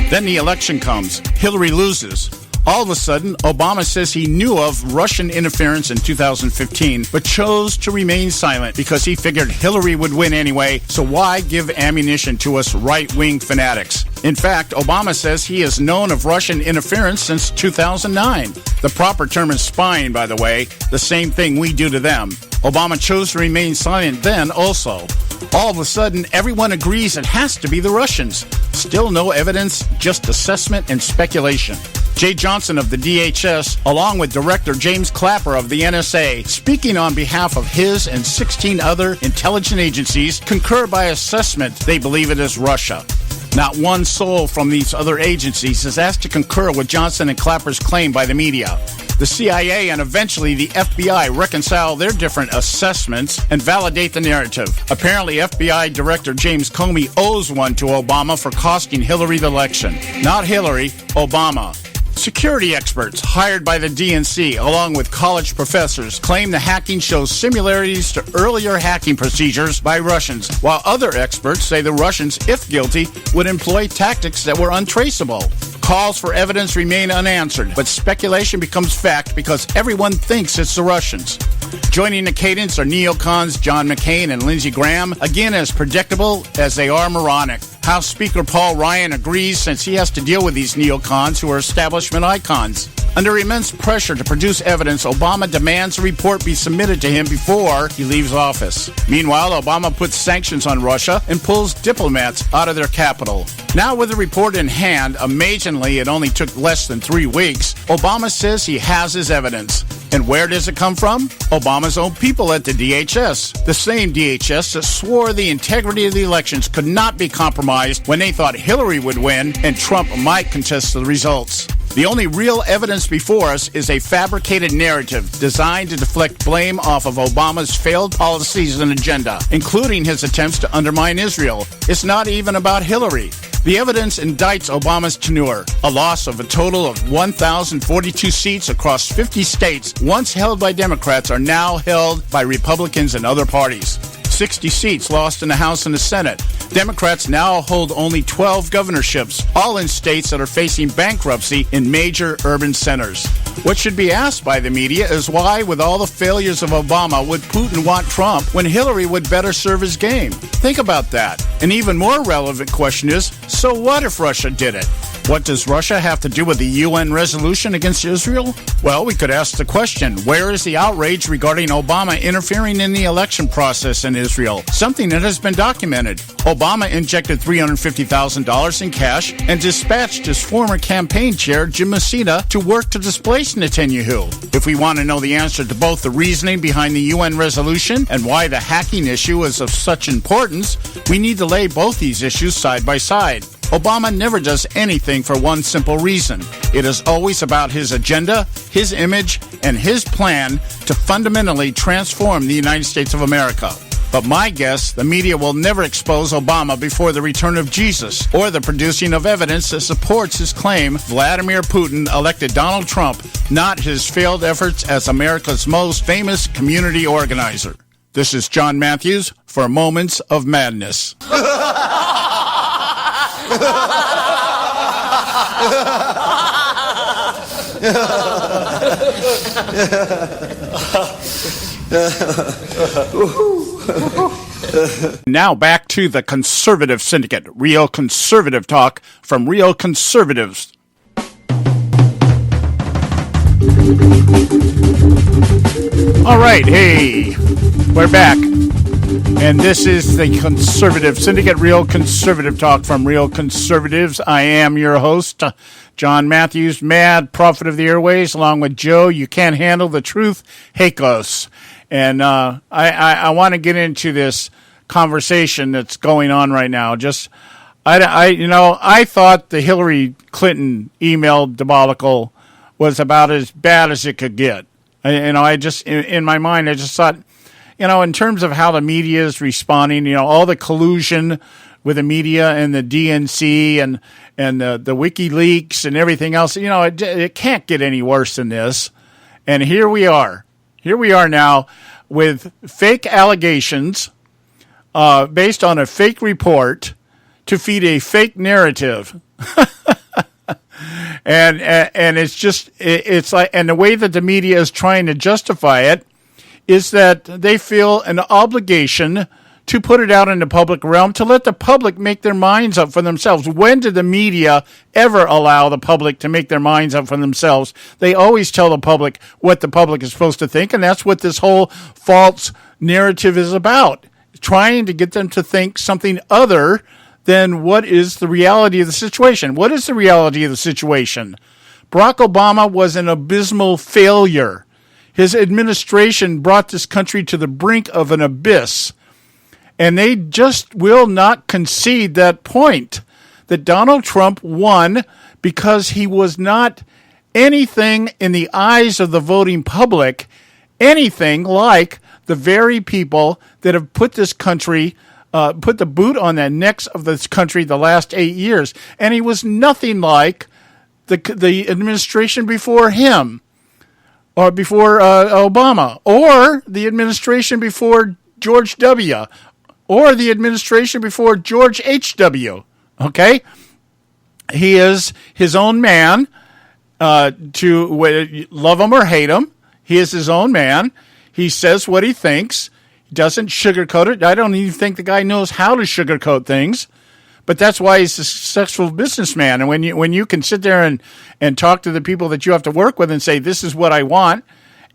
Then the election comes. Hillary loses. All of a sudden, Obama says he knew of Russian interference in 2015, but chose to remain silent because he figured Hillary would win anyway, so why give ammunition to us right-wing fanatics? In fact, Obama says he has known of Russian interference since 2009. The proper term is spying, by the way, the same thing we do to them. Obama chose to remain silent then also. All of a sudden, everyone agrees it has to be the Russians. Still no evidence, just assessment and speculation. Jay Johnson of the DHS, along with Director James Clapper of the NSA, speaking on behalf of his and 16 other intelligence agencies, concur by assessment they believe it is Russia. Not one soul from these other agencies is asked to concur with Johnson and Clapper's claim by the media. The CIA and eventually the FBI reconcile their different assessments and validate the narrative. Apparently, FBI Director James Comey owes one to Obama for costing Hillary the election. Not Hillary, Obama. Security experts hired by the DNC, along with college professors, claim the hacking shows similarities to earlier hacking procedures by Russians, while other experts say the Russians, if guilty, would employ tactics that were untraceable. Calls for evidence remain unanswered, but speculation becomes fact because everyone thinks it's the Russians. Joining the cadence are neocons John McCain and Lindsey Graham, again as predictable as they are moronic. House Speaker Paul Ryan agrees since he has to deal with these neocons who are establishment icons. Under immense pressure to produce evidence, Obama demands a report be submitted to him before he leaves office. Meanwhile, Obama puts sanctions on Russia and pulls diplomats out of their capital. Now with the report in hand, amazingly it only took less than 3 weeks, Obama says he has his evidence. And where does it come from? Obama's own people at the DHS. The same DHS that swore the integrity of the elections could not be compromised when they thought Hillary would win and Trump might contest the results. The only real evidence before us is a fabricated narrative designed to deflect blame off of Obama's failed policies and agenda, including his attempts to undermine Israel. It's not even about Hillary. The evidence indicts Obama's tenure, a loss of a total of 1,042 seats across 50 states once held by Democrats are now held by Republicans and other parties. 60 seats lost in the House and the Senate. Democrats now hold only 12 governorships, all in states that are facing bankruptcy in major urban centers. What should be asked by the media is why, with all the failures of Obama, would Putin want Trump when Hillary would better serve his game? Think about that. An even more relevant question is, so what if Russia did it? What does Russia have to do with the UN resolution against Israel? Well, we could ask the question, where is the outrage regarding Obama interfering in the election process in Israel? Something that has been documented. Obama injected $350,000 in cash and dispatched his former campaign chair, Jim Messina, to work to displace Netanyahu. If we want to know the answer to both the reasoning behind the UN resolution and why the hacking issue is of such importance, we need to lay both these issues side by side. Obama never does anything for one simple reason. It is always about his agenda, his image, and his plan to fundamentally transform the United States of America. But my guess, the media will never expose Obama before the return of Jesus or the producing of evidence that supports his claim Vladimir Putin elected Donald Trump, not his failed efforts as America's most famous community organizer. This is John Matthews for Moments of Madness. Now back to the Conservative Syndicate, real conservative talk from real conservatives. All right, hey, we're back. And this is the Conservative Syndicate, Real Conservative Talk from Real Conservatives. I am your host, John Matthews, Mad Prophet of the Airways, along with Joe, You Can't Handle the Truth, Hakos. And I want to get into this conversation that's going on right now. I thought the Hillary Clinton email debacle was about as bad as it could get. In my mind, I just thought, in terms of how the media is responding, all the collusion with the media and the DNC and the WikiLeaks and everything else, it can't get any worse than this. And here we are now with fake allegations based on a fake report to feed a fake narrative. and it's like, and the way that the media is trying to justify it is that they feel an obligation to put it out in the public realm, to let the public make their minds up for themselves. When did the media ever allow the public to make their minds up for themselves? They always tell the public what the public is supposed to think, and that's what this whole false narrative is about, trying to get them to think something other than what is the reality of the situation. What is the reality of the situation? Barack Obama was an abysmal failure. His administration brought this country to the brink of an abyss. And they just will not concede that point, that Donald Trump won because he was not anything in the eyes of the voting public, anything like the very people that have put this country, put the boot on the necks of this country the last 8 years. And he was nothing like the administration before him, or before Obama, or the administration before George W., or the administration before George H.W., okay? He is his own man, to love him or hate him. He is his own man. He says what he thinks. He doesn't sugarcoat it. I don't even think the guy knows how to sugarcoat things. But that's why he's a successful businessman. And when you can sit there and talk to the people that you have to work with and say, this is what I want,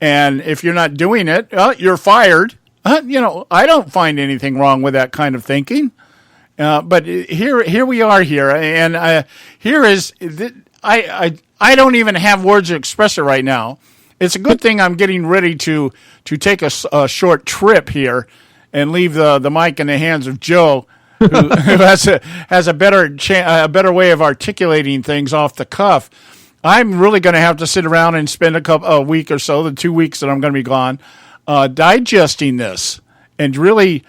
and if you're not doing it, you're fired. I don't find anything wrong with that kind of thinking. But here we are here, and here is I don't even have words to express it right now. It's a good thing I'm getting ready to take a short trip here and leave the mic in the hands of Joe, who has a better way of articulating things off the cuff. I'm really going to have to sit around and spend a week or so, the 2 weeks that I'm going to be gone, digesting this and really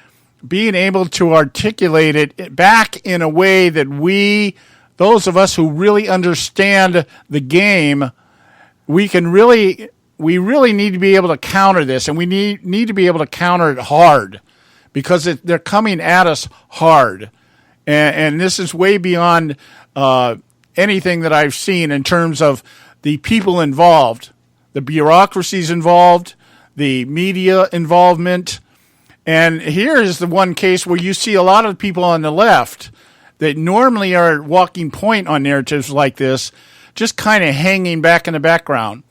being able to articulate it back in a way that those of us who really understand the game, we really need to be able to counter this, and we need to be able to counter it hard, because they're coming at us hard. And this is way beyond anything that I've seen in terms of the people involved, the bureaucracies involved, the media involvement. And here is the one case where you see a lot of people on the left that normally are walking point on narratives like this, just kind of hanging back in the background.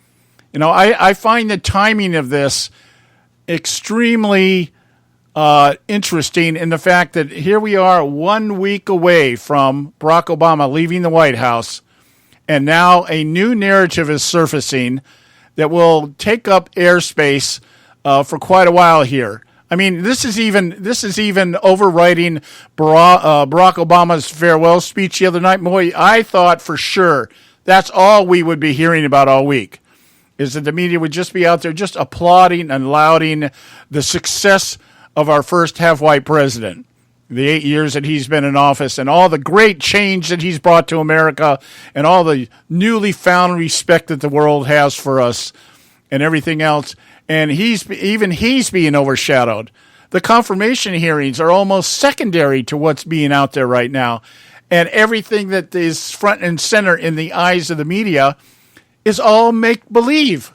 I find the timing of this extremely interesting in the fact that here we are 1 week away from Barack Obama leaving the White House, and now a new narrative is surfacing that will take up airspace for quite a while here. I mean, this is even overwriting Barack Obama's farewell speech the other night. Boy, I thought for sure that's all we would be hearing about all week, is that the media would just be out there just applauding and lauding the success of our first half-white president, the 8 years that he's been in office, and all the great change that he's brought to America, and all the newly found respect that the world has for us, and everything else. And he's being overshadowed. The confirmation hearings are almost secondary to what's being out there right now. And everything that is front and center in the eyes of the media is all make-believe.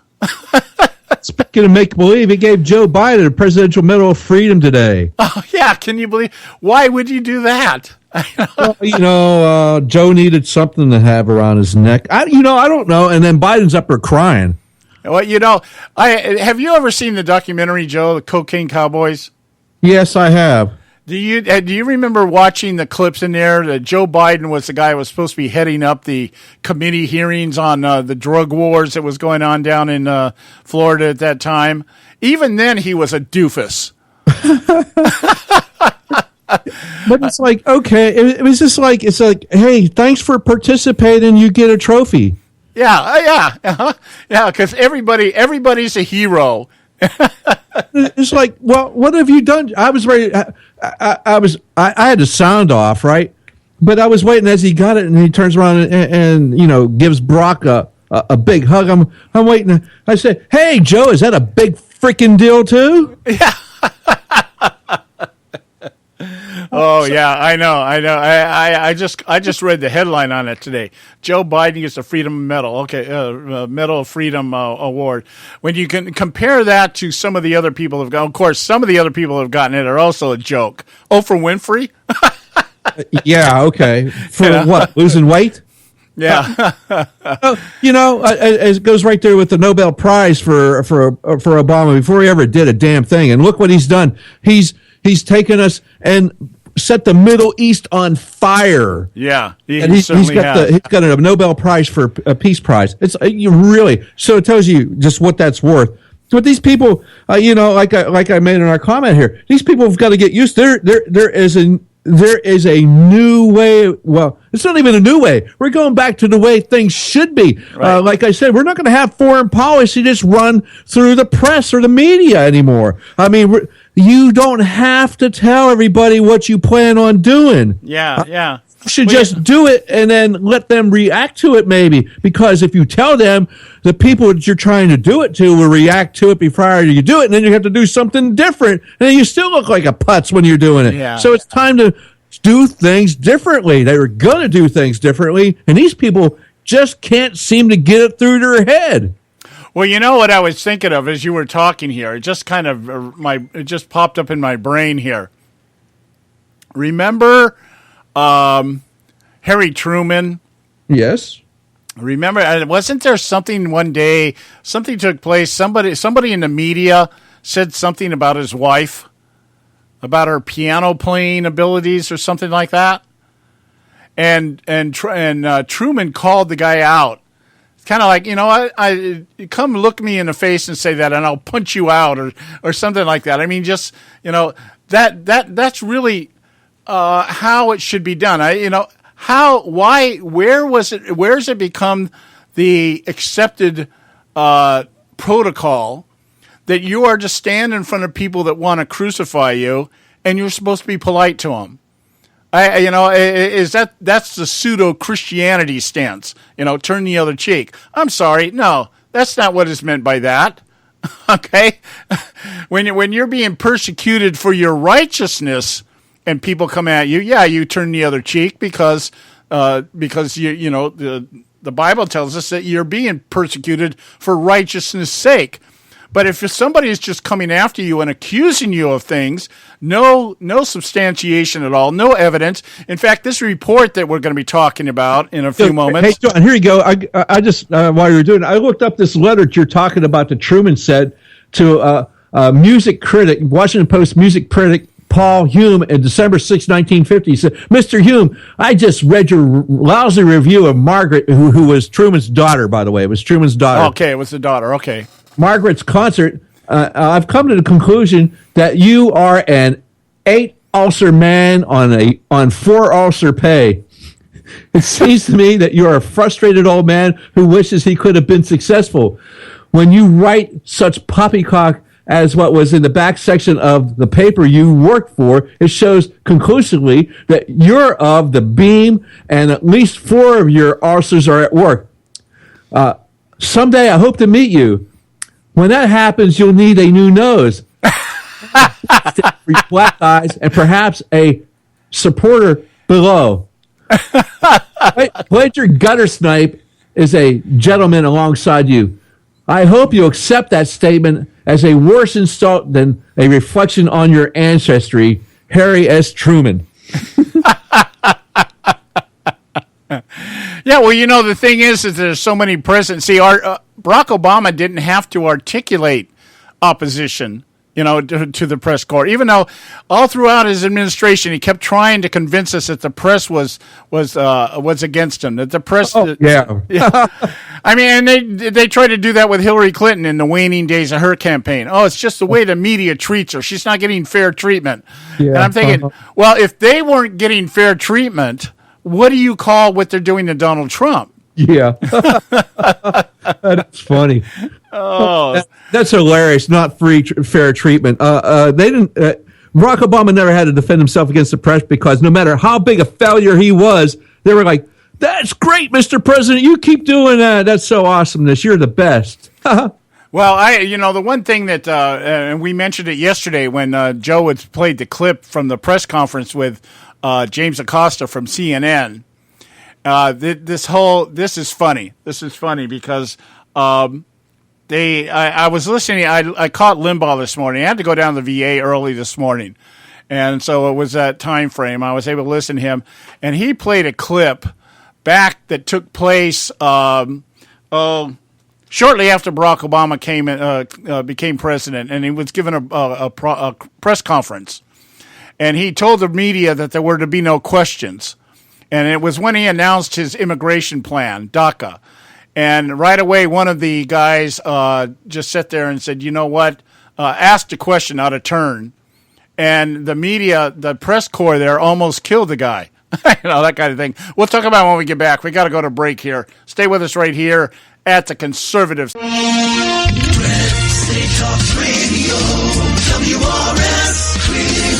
Speaking of make-believe, he gave Joe Biden a Presidential Medal of Freedom today. Oh, yeah, can you believe? Why would you do that? Well, Joe needed something to have around his neck. I don't know. And then Biden's up there crying. Well, have you ever seen the documentary, Joe, the Cocaine Cowboys? Yes, I have. Do you remember watching the clips in there that Joe Biden was the guy who was supposed to be heading up the committee hearings on the drug wars that was going on down in Florida at that time? Even then, he was a doofus. But it's like, okay, it was just like, it's like, hey, thanks for participating. You get a trophy. Yeah, because everybody's a hero. It's like, well, what have you done? I was ready. I had the sound off, right? But I was waiting as he got it, and he turns around and gives Brock a big hug. I'm waiting. I said, "Hey, Joe, is that a big freaking deal too?" Yeah. Oh yeah, I know. I just read the headline on it today. Joe Biden gets a Freedom Medal. Okay, Medal of Freedom award. When you can compare that to some of the other people who've gotten, of course, some of the other people who have gotten it are also a joke. Oprah Winfrey. Yeah. Okay. For what? Losing weight? Yeah. It goes right there with the Nobel Prize for Obama before he ever did a damn thing. And look what he's done. He's taken us and set the Middle East on fire. Yeah, he's got a Nobel Prize for a Peace Prize. It's so it tells you just what that's worth. But these people, like I made in our comment here, these people have got to get used. There is a new way. Well, it's not even a new way. We're going back to the way things should be. Right. Like I said, we're not going to have foreign policy just run through the press or the media anymore. I mean, you don't have to tell everybody what you plan on doing. Yeah. You should just do it and then let them react to it, maybe. Because if you tell them, the people that you're trying to do it to will react to it before you do it, and then you have to do something different, and then you still look like a putz when you're doing it. Yeah. So it's time to do things differently. They were going to do things differently, and these people just can't seem to get it through their head. Well, you know what I was thinking of as you were talking here? It just kind of it just popped up in my brain here. Remember Harry Truman? Yes. Remember, wasn't there something one day? Something took place. Somebody in the media said something about his wife, about her piano playing abilities or something like that. And Truman called the guy out. It's kind of like, I come look me in the face and say that, and I'll punch you out or something like that. I mean, just that's really how it should be done. Where's it become the accepted protocol that you are to stand in front of people that want to crucify you, and you're supposed to be polite to them? That's the pseudo Christianity stance? Turn the other cheek. I'm sorry, no, that's not what is meant by that. Okay, when you're being persecuted for your righteousness, and people come at you, you turn the other cheek because the Bible tells us that you're being persecuted for righteousness' sake. But if somebody is just coming after you and accusing you of things, no substantiation at all, no evidence. In fact, this report that we're going to be talking about in a few moments. Hey, John, here you go. I just while you were doing it, I looked up this letter that you're talking about that Truman said to music critic, Washington Post music critic Paul Hume in December 6, 1950. He said, "Mr. Hume, I just read your lousy review of Margaret, who was Truman's daughter, by the way. It was Truman's daughter." Okay, it was the daughter. Okay. Margaret's concert. I've come to the conclusion that you are an 8 ulcer man on 4 ulcer pay. It seems to me that you're a frustrated old man who wishes he could have been successful. When you write such poppycock as what was in the back section of the paper you worked for, it shows conclusively that you're of the beam and at least 4 of your ulcers are at work. Someday I hope to meet you. When that happens, you'll need a new nose, black eyes, and perhaps a supporter below. Pledger Guttersnipe is a gentleman alongside you. I hope you accept that statement as a worse insult than a reflection on your ancestry. Harry S. Truman. Yeah, well, the thing is that there's so many presidents. See, Barack Obama didn't have to articulate opposition, to the press corps, even though all throughout his administration he kept trying to convince us that the press was against him. That the press, yeah. I mean, and they tried to do that with Hillary Clinton in the waning days of her campaign. Oh, it's just the way the media treats her. She's not getting fair treatment. Yeah. And I'm thinking, well, if they weren't getting fair treatment, what do you call what they're doing to Donald Trump? Yeah. That's funny. Oh, that's hilarious. Not fair treatment. They didn't. Barack Obama never had to defend himself against the press because no matter how big a failure he was, they were like, "That's great, Mr. President. You keep doing that. That's so awesomeness. You're the best." Well, the one thing that, and we mentioned it yesterday when Joe had played the clip from the press conference with James Acosta from CNN. This is funny. This is funny because I was listening. I caught Limbaugh this morning. I had to go down to the VA early this morning, and so it was that time frame. I was able to listen to him, and he played a clip back that took place shortly after Barack Obama became president, and he was given a press conference, and he told the media that there were to be no questions, and it was when he announced his immigration plan, DACA. And right away, one of the guys just sat there and said, "You know what?" Asked a question out of turn, and the media, the press corps there, almost killed the guy. That kind of thing. We'll talk about it when we get back. We got to go to break here. Stay with us right here at the Conservative. State Talk Radio, WRS Cleveland.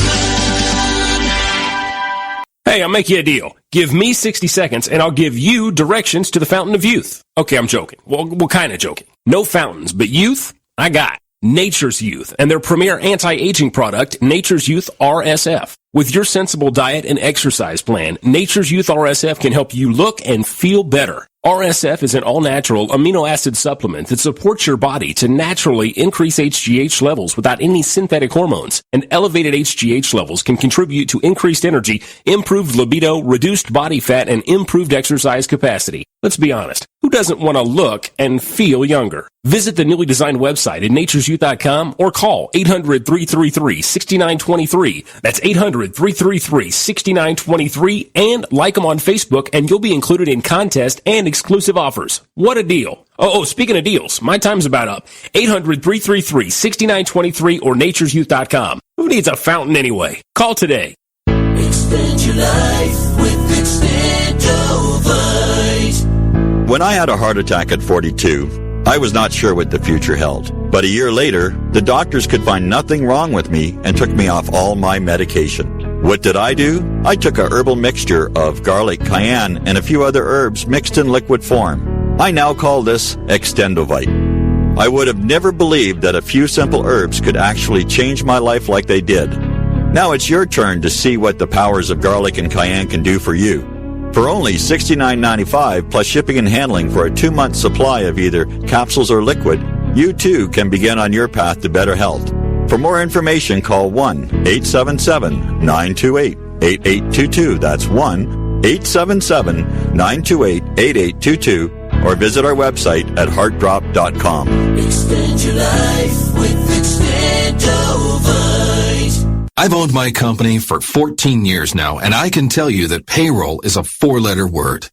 Hey, I'll make you a deal. Give me 60 seconds and I'll give you directions to the Fountain of Youth. Okay, I'm joking. Well, kind of joking. No fountains, but youth, I got. Nature's Youth and their premier anti-aging product, Nature's Youth RSF. With your sensible diet and exercise plan, Nature's Youth RSF can help you look and feel better. RSF is an all-natural amino acid supplement that supports your body to naturally increase HGH levels without any synthetic hormones. And elevated HGH levels can contribute to increased energy, improved libido, reduced body fat, and improved exercise capacity. Let's be honest. Who doesn't want to look and feel younger? Visit the newly designed website at naturesyouth.com or call 800-333-6923. That's 800-333-6923 and like them on Facebook and you'll be included in contests and exclusive offers. What a deal. Oh, speaking of deals, my time's about up. 800-333-6923 or naturesyouth.com. Who needs a fountain anyway? Call today. Expand your life with Extendovite. When I had a heart attack at 42, I was not sure what the future held. But a year later, the doctors could find nothing wrong with me and took me off all my medication. What did I do? I took a herbal mixture of garlic, cayenne, and a few other herbs mixed in liquid form. I now call this Extendovite. I would have never believed that a few simple herbs could actually change my life like they did. Now it's your turn to see what the powers of garlic and cayenne can do for you. For only $69.95 plus shipping and handling for a 2-month supply of either capsules or liquid, you too can begin on your path to better health. For more information, call 1-877-928-8822. That's 1-877-928-8822. Or visit our website at heartdrop.com. Extend your life with Extendovite. I've owned my company for 14 years now, and I can tell you that payroll is a 4-letter word.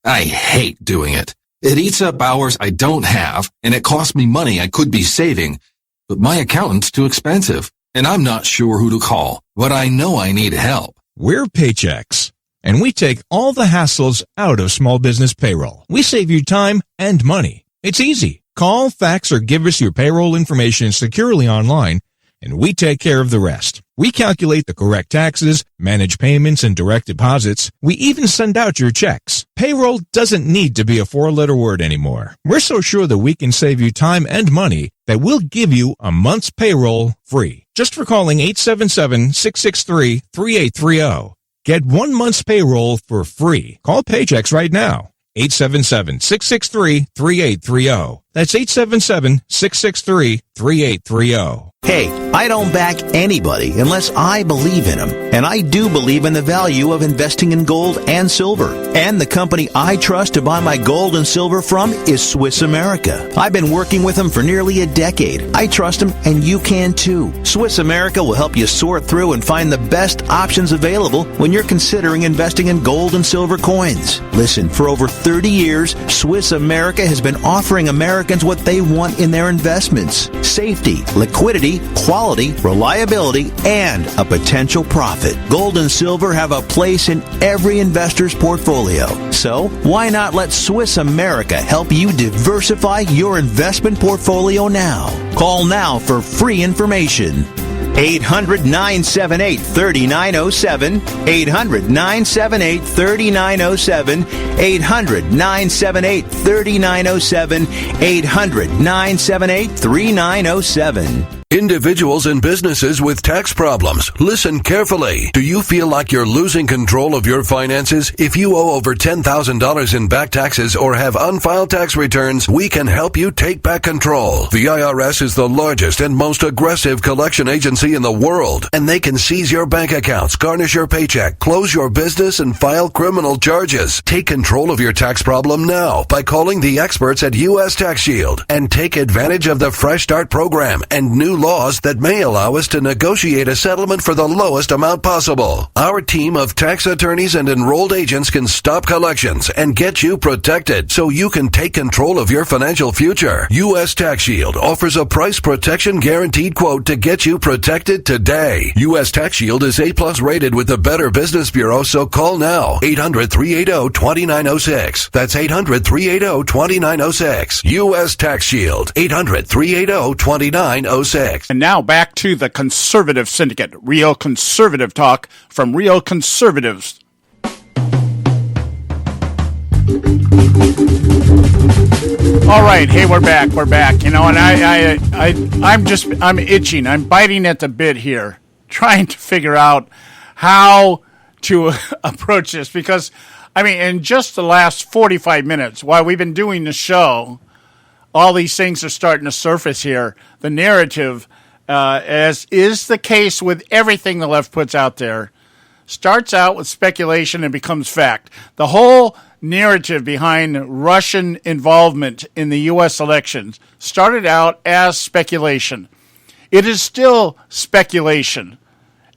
I hate doing it. It eats up hours I don't have, and it costs me money I could be saving. But my accountant's too expensive, and I'm not sure who to call, but I know I need help. We're Paychex, and we take all the hassles out of small business payroll. We save you time and money. It's easy. Call, fax, or give us your payroll information securely online, and we take care of the rest. We calculate the correct taxes, manage payments and direct deposits. We even send out your checks. Payroll doesn't need to be a 4-letter word anymore. We're so sure that we can save you time and money that we'll give you a month's payroll free. Just for calling 877-663-3830. Get 1 month's payroll for free. Call Paychex right now. 877-663-3830. That's 877-663-3830. Hey, I don't back anybody unless I believe in them. And I do believe in the value of investing in gold and silver. And the company I trust to buy my gold and silver from is Swiss America. I've been working with them for nearly a decade. I trust them, and you can too. Swiss America will help you sort through and find the best options available when you're considering investing in gold and silver coins. Listen, for over 30 years, Swiss America has been offering Americans what they want in their investments: safety, liquidity, quality, reliability, and a potential profit. Gold and silver have a place in every investor's portfolio. So, why not let Swiss America help you diversify your investment portfolio now? Call now for free information. 800-978-3907, 800-978-3907, 800-978-3907, 800-978-3907. Individuals and businesses with tax problems, listen carefully. Do you feel like you're losing control of your finances? If you owe over $10,000 in back taxes or have unfiled tax returns, we can help you take back control. The IRS is the largest and most aggressive collection agency in the world, and they can seize your bank accounts, garnish your paycheck, close your business, and file criminal charges. Take control of your tax problem now by calling the experts at U.S. Tax Shield and take advantage of the Fresh Start program and new laws that may allow us to negotiate a settlement for the lowest amount possible. Our team of tax attorneys and enrolled agents can stop collections and get you protected so you can take control of your financial future. U.S. Tax Shield offers a price protection guaranteed quote to get you protected today. U.S. Tax Shield is A+ rated with the Better Business Bureau, so call now. 800-380-2906. That's 800-380-2906. U.S. Tax Shield. 800-380-2906. And now back to the Conservative Syndicate, real conservative talk from real conservatives. All right, hey, we're back. You know, and I'm itching. I'm biting at the bit here, trying to figure out how to approach this because, I mean, in just the last 45 minutes, while we've been doing the show, all these things are starting to surface here. The narrative, as is the case with everything the left puts out there, starts out with speculation and becomes fact. The whole narrative behind Russian involvement in the U.S. elections started out as speculation. It is still speculation.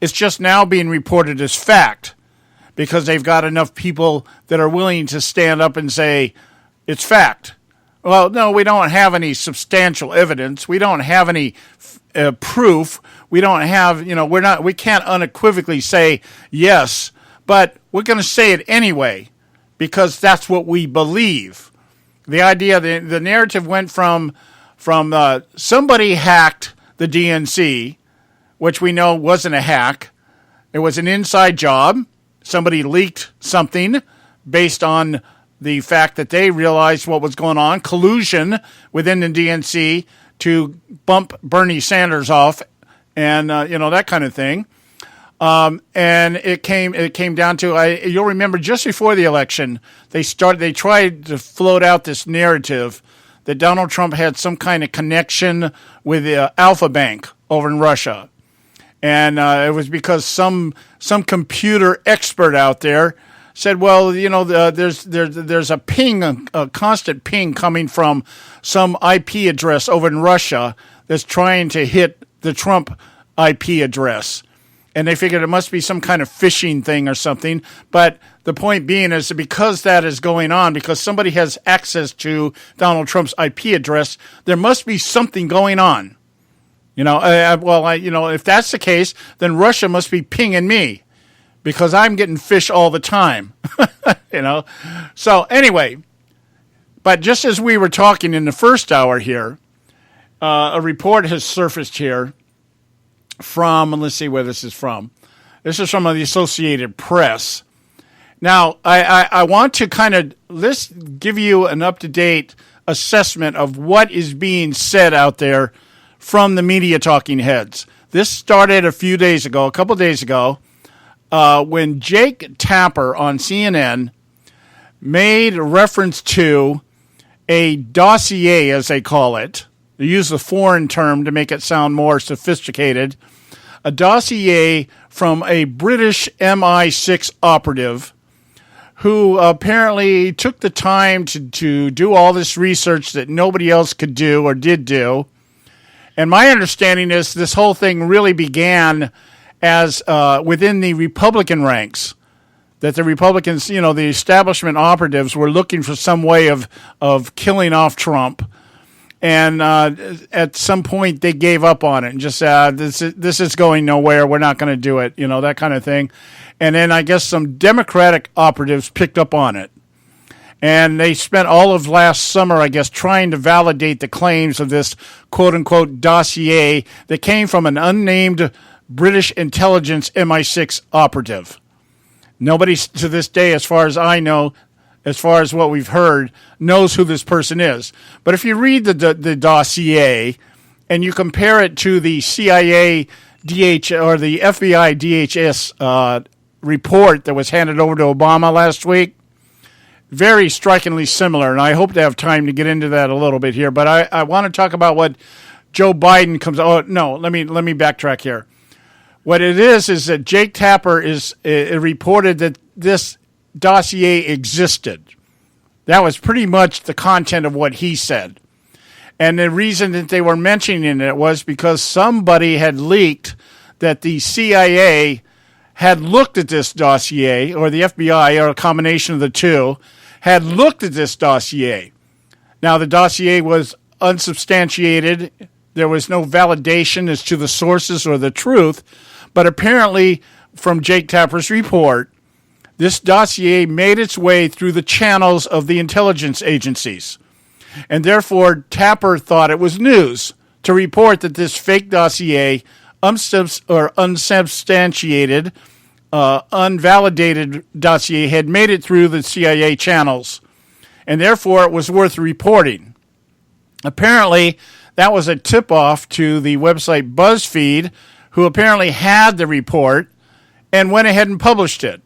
It's just now being reported as fact because they've got enough people that are willing to stand up and say, it's fact. Well, no, we don't have any substantial evidence. We don't have any proof. We don't have, we can't unequivocally say yes, but we're going to say it anyway because that's what we believe. The idea, the narrative went from somebody hacked the DNC, which we know wasn't a hack. It was an inside job. Somebody leaked something based on the fact that they realized what was going on, collusion within the DNC to bump Bernie Sanders off, and that kind of thing. And it came down to you'll remember just before the election they tried to float out this narrative that Donald Trump had some kind of connection with the Alpha Bank over in Russia, and it was because some computer expert out there said, well, there's a ping, a constant ping coming from some IP address over in Russia that's trying to hit the Trump IP address. And they figured it must be some kind of phishing thing or something. But the point being is that because that is going on, because somebody has access to Donald Trump's IP address, there must be something going on. If that's the case, then Russia must be pinging me, because I'm getting fish all the time, So anyway, but just as we were talking in the first hour here, a report has surfaced here from, let's see where this is from. This is from the Associated Press. Now, I want to let's give you an up-to-date assessment of what is being said out there from the media talking heads. This started a couple days ago, when Jake Tapper on CNN made reference to a dossier, as they call it. They use the foreign term to make it sound more sophisticated. A dossier from a British MI6 operative who apparently took the time to do all this research that nobody else could do or did do. And my understanding is this whole thing really began as within the Republican ranks, that the Republicans, the establishment operatives were looking for some way of killing off Trump. And at some point they gave up on it and just said, this is going nowhere. We're not going to do it, that kind of thing. And then I guess some Democratic operatives picked up on it. And they spent all of last summer, I guess, trying to validate the claims of this quote-unquote dossier that came from an unnamed British intelligence MI6 operative. Nobody to this day, as far as I know, as far as what we've heard, knows who this person is. But if you read the dossier and you compare it to the CIA or the FBI DHS report that was handed over to Obama last week, very strikingly similar, and I hope to have time to get into that a little bit here. But I want to talk about what Joe Biden comes. Oh no, let me backtrack here. What it is that Jake Tapper reported that this dossier existed. That was pretty much the content of what he said, and the reason that they were mentioning it was because somebody had leaked that the CIA had looked at this dossier, or the FBI, or a combination of the two, had looked at this dossier. Now, the dossier was unsubstantiated. There was no validation as to the sources or the truth. But apparently, from Jake Tapper's report, this dossier made its way through the channels of the intelligence agencies. And therefore, Tapper thought it was news to report that this fake dossier, unsubstantiated, unvalidated dossier had made it through the CIA channels, and therefore it was worth reporting. Apparently, that was a tip-off to the website BuzzFeed, who apparently had the report and went ahead and published it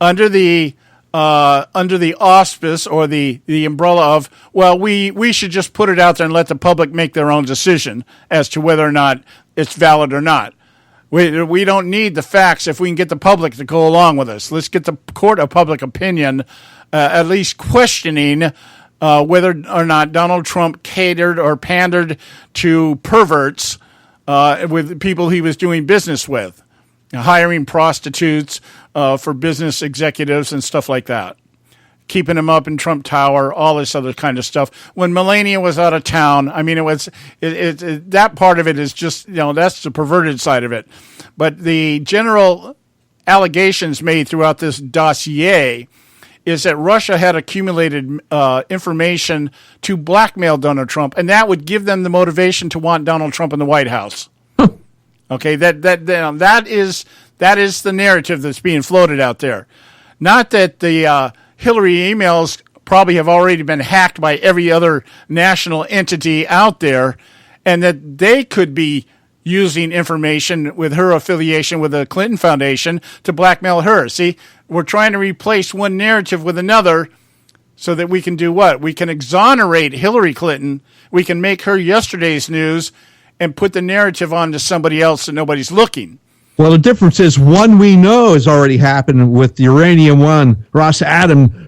under the auspice or the umbrella of, well, we should just put it out there and let the public make their own decision as to whether or not it's valid or not. We don't need the facts if we can get the public to go along with us. Let's get the court of public opinion at least questioning whether or not Donald Trump catered or pandered to perverts with people he was doing business with, hiring prostitutes for business executives and stuff like that, keeping them up in Trump Tower, all this other kind of stuff. When Melania was out of town, I mean, that part of it is just, that's the perverted side of it. But the general allegations made throughout this dossier is that Russia had accumulated information to blackmail Donald Trump, and that would give them the motivation to want Donald Trump in the White House. Okay, that is the narrative that's being floated out there. Not that the Hillary emails probably have already been hacked by every other national entity out there, and that they could be using information with her affiliation with the Clinton Foundation to blackmail her. See, we're trying to replace one narrative with another so that we can do what? We can exonerate Hillary Clinton. We can make her yesterday's news and put the narrative onto somebody else that nobody's looking. Well, the difference is one we know has already happened with the Uranium One, Ross Adam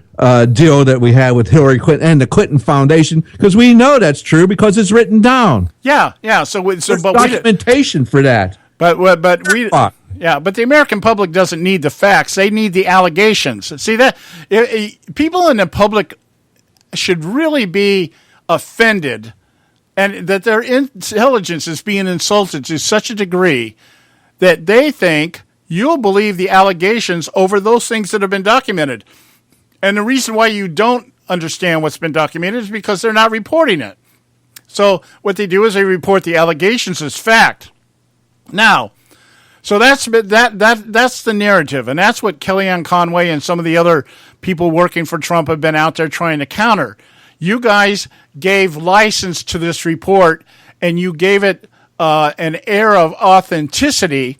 deal that we had with Hillary Clinton and the Clinton Foundation, because we know that's true because it's written down. Yeah. So there's documentation for that. But the American public doesn't need the facts; they need the allegations. See that people in the public should really be offended, and that their intelligence is being insulted to such a degree that they think you'll believe the allegations over those things that have been documented. And the reason why you don't understand what's been documented is because they're not reporting it. So what they do is they report the allegations as fact. Now, so that's the narrative, and that's what Kellyanne Conway and some of the other people working for Trump have been out there trying to counter. You guys gave license to this report, and you gave it an air of authenticity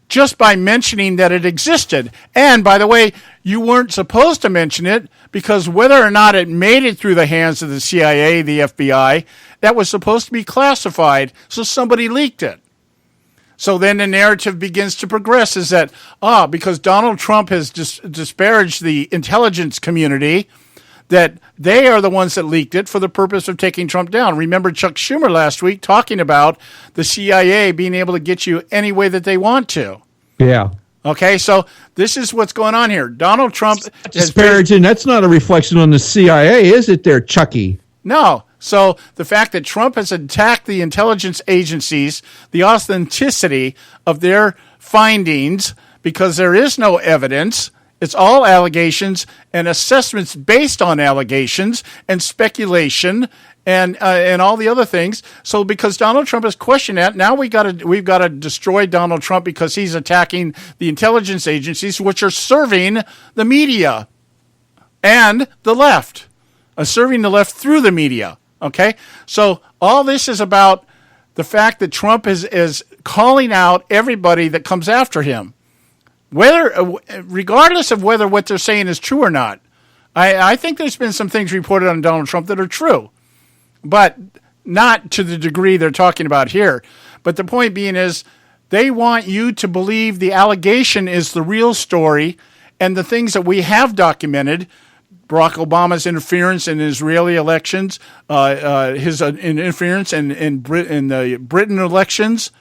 just by mentioning that it existed. And by the way, you weren't supposed to mention it because whether or not it made it through the hands of the CIA, the FBI, that was supposed to be classified, so somebody leaked it. So then the narrative begins to progress is that, because Donald Trump has disparaged the intelligence community, that they are the ones that leaked it for the purpose of taking Trump down. Remember Chuck Schumer last week talking about the CIA being able to get you any way that they want to. Yeah. Okay, so this is what's going on here. Donald Trump disparaging. That's not a reflection on the CIA, is it there, Chucky? No. So the fact that Trump has attacked the intelligence agencies, the authenticity of their findings, because there is no evidence. It's all allegations and assessments based on allegations and speculation and all the other things. So because Donald Trump has questioned that, now we've got to destroy Donald Trump because he's attacking the intelligence agencies, which are serving the media and the left, serving the left through the media. Okay, so all this is about the fact that Trump is calling out everybody that comes after him, regardless of whether what they're saying is true or not. I think there's been some things reported on Donald Trump that are true, but not to the degree they're talking about here. But the point being is they want you to believe the allegation is the real story and the things that we have documented, Barack Obama's interference in Israeli elections, his interference in the Britain elections,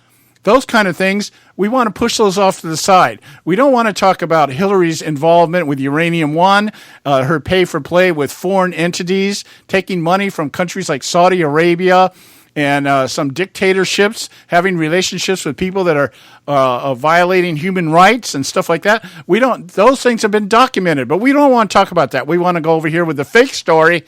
those kind of things, we want to push those off to the side. We don't want to talk about Hillary's involvement with Uranium One, her pay for play with foreign entities, taking money from countries like Saudi Arabia and some dictatorships, having relationships with people that are violating human rights and stuff like that. Those things have been documented, but we don't want to talk about that. We want to go over here with the fake story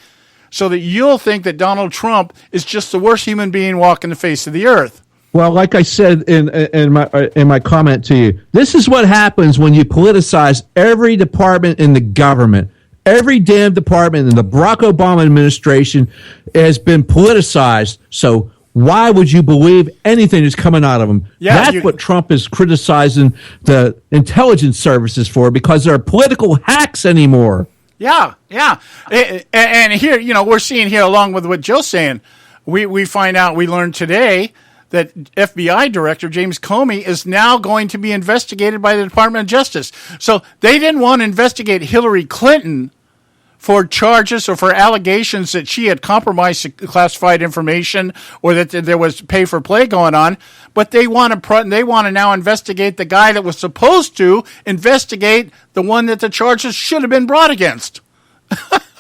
so that you'll think that Donald Trump is just the worst human being walking the face of the earth. Well, like I said in my comment to you, this is what happens when you politicize every department in the government. Every damn department in the Barack Obama administration has been politicized. So why would you believe anything that's coming out of them? Yeah, that's what Trump is criticizing the intelligence services for, because they're political hacks anymore. Yeah. And here, we're seeing here, along with what Joe's saying, we learned today that FBI Director James Comey is now going to be investigated by the Department of Justice. So they didn't want to investigate Hillary Clinton for charges or for allegations that she had compromised classified information or that there was pay for play going on, but they want to now investigate the guy that was supposed to investigate the one that the charges should have been brought against.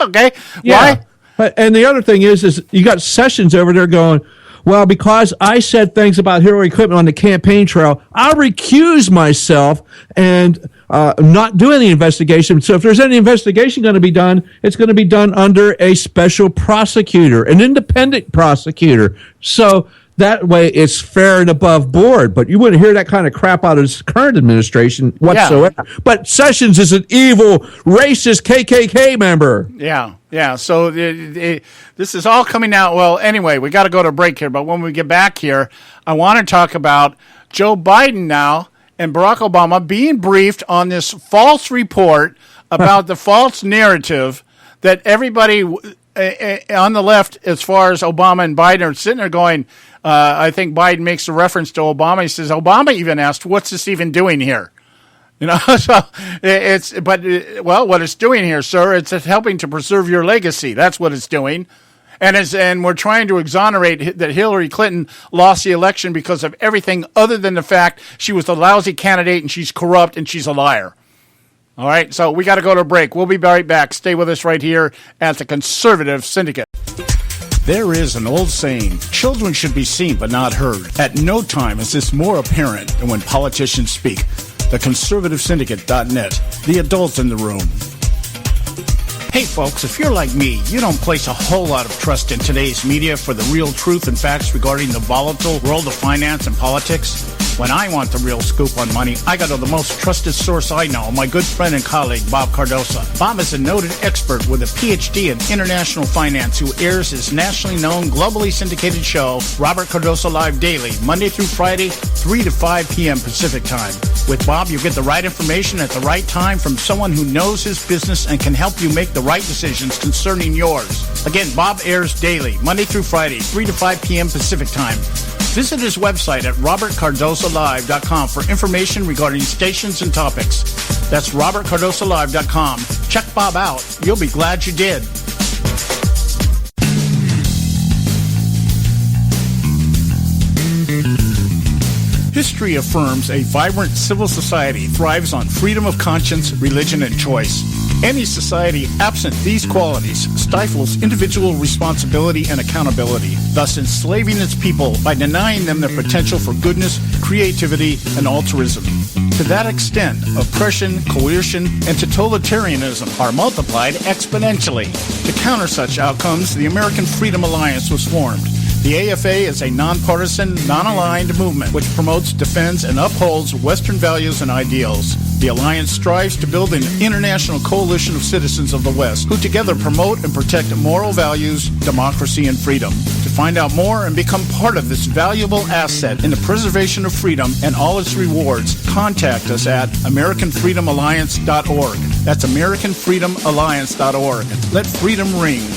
Okay? Yeah. Why? And the other thing is you got Sessions over there going, well, because I said things about Hillary Clinton on the campaign trail, I'll recuse myself and not do any investigation. So if there's any investigation going to be done, it's going to be done under a special prosecutor, an independent prosecutor. So that way it's fair and above board. But you wouldn't hear that kind of crap out of this current administration whatsoever. Yeah. But Sessions is an evil, racist KKK member. Yeah. So this is all coming out. Well, anyway, we got to go to a break here. But when we get back here, I want to talk about Joe Biden now and Barack Obama being briefed on this false report about the false narrative that everybody on the left, as far as Obama and Biden, are sitting there going, I think Biden makes a reference to Obama. He says, Obama even asked, what's this even doing here? So what it's doing here, sir, it's helping to preserve your legacy. That's what it's doing. And we're trying to exonerate that Hillary Clinton lost the election because of everything other than the fact she was a lousy candidate and she's corrupt and she's a liar. All right, so we got to go to a break. We'll be right back. Stay with us right here at the Conservative Syndicate. There is an old saying, children should be seen but not heard. At no time is this more apparent than when politicians speak. TheConservativeSyndicate.net, the adults in the room. Hey folks, if you're like me, you don't place a whole lot of trust in today's media for the real truth and facts regarding the volatile world of finance and politics. When I want the real scoop on money, I go to the most trusted source I know, my good friend and colleague, Bob Cardoso. Bob is a noted expert with a PhD in international finance who airs his nationally known, globally syndicated show, Robert Cardoso Live Daily, Monday through Friday, 3 to 5 p.m. Pacific Time. With Bob, you get the right information at the right time from someone who knows his business and can help you make the right decisions concerning yours. Again, Bob airs daily, Monday through Friday, 3 to 5 p.m. Pacific Time. Visit his website at robertcardosolive.com for information regarding stations and topics. That's robertcardosolive.com. Check Bob out. You'll be glad you did. History affirms a vibrant civil society thrives on freedom of conscience, religion, and choice. Any society absent these qualities stifles individual responsibility and accountability, thus enslaving its people by denying them their potential for goodness, creativity, and altruism. To that extent, oppression, coercion, and totalitarianism are multiplied exponentially. To counter such outcomes, the American Freedom Alliance was formed. The AFA is a nonpartisan, non-aligned movement which promotes, defends, and upholds Western values and ideals. The Alliance strives to build an international coalition of citizens of the West who together promote and protect moral values, democracy, and freedom. To find out more and become part of this valuable asset in the preservation of freedom and all its rewards, contact us at AmericanFreedomAlliance.org. That's AmericanFreedomAlliance.org. Let freedom ring.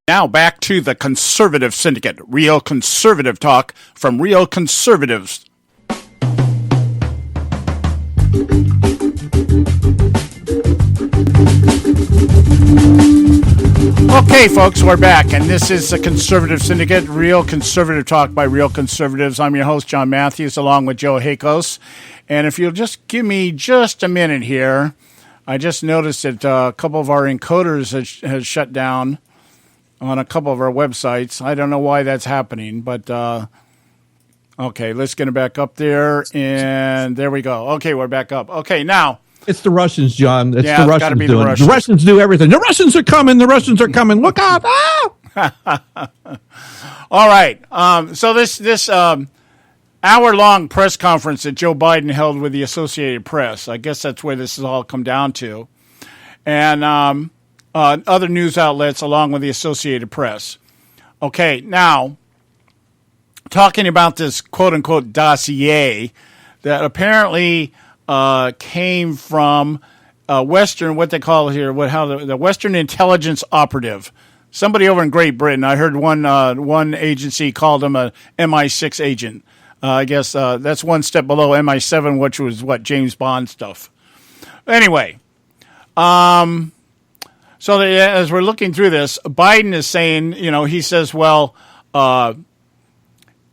Now back to the Conservative Syndicate, real conservative talk from real conservatives. Okay, folks, we're back, and this is the Conservative Syndicate, real conservative talk by real conservatives. I'm your host, John Matthews, along with Joe Hakos. And if you'll just give me just a minute here, I just noticed that a couple of our encoders has shut down on a couple of our websites. I don't know why that's happening, but okay, let's get it back up there, and there we go. Okay, we're back up. Okay, now. It's the Russians, John. It's yeah, the Russians be doing it. The Russians do everything. The Russians are coming. The Russians are coming. Look out. Ah! All right. So this hour-long press conference that Joe Biden held with the Associated Press, I guess that's where this has all come down to, and other news outlets along with the Associated Press. Okay, now, talking about this quote-unquote dossier that apparently came from Western, what they call it here, the Western Intelligence Operative. Somebody over in Great Britain, I heard one agency called him a MI6 agent. I guess that's one step below MI7, which was James Bond stuff. Anyway, so as we're looking through this, Biden is saying, he says, well,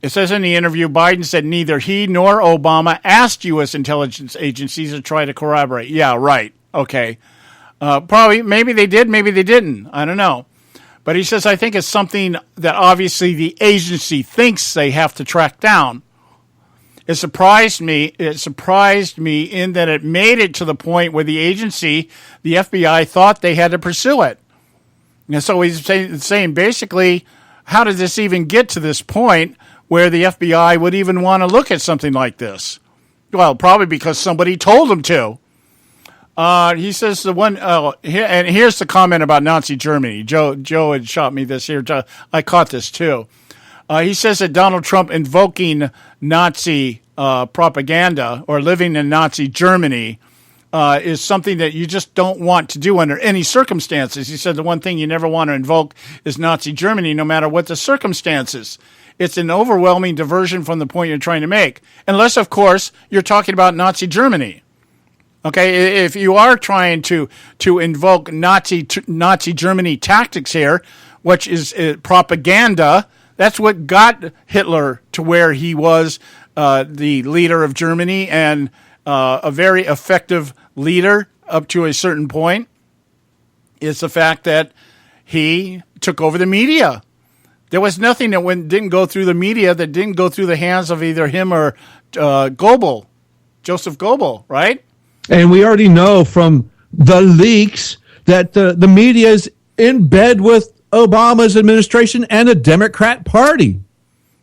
it says in the interview, Biden said neither he nor Obama asked U.S. intelligence agencies to try to corroborate. Yeah, right. Okay. Probably, maybe they did, maybe they didn't. I don't know. But he says, I think it's something that obviously the agency thinks they have to track down. It surprised me in that it made it to the point where the agency, the FBI, thought they had to pursue it. And so he's saying basically, how did this even get to this point where the FBI would even want to look at something like this? Well, probably because somebody told them to. He says and here's the comment about Nazi Germany. Joe had shot me this here. I caught this too. He says that Donald Trump invoking Nazi propaganda or living in Nazi Germany is something that you just don't want to do under any circumstances. He said the one thing you never want to invoke is Nazi Germany, no matter what the circumstances. It's an overwhelming diversion from the point you're trying to make, unless, of course, you're talking about Nazi Germany. Okay, if you are trying to invoke Nazi Germany tactics here, which is propaganda, that's what got Hitler to where he was the leader of Germany and a very effective leader up to a certain point. Is the fact that he took over the media. There was nothing that didn't go through the media that didn't go through the hands of either him or Goebbels, Joseph Goebbels, right? And we already know from the leaks that the media is in bed with Obama's administration and the Democrat Party.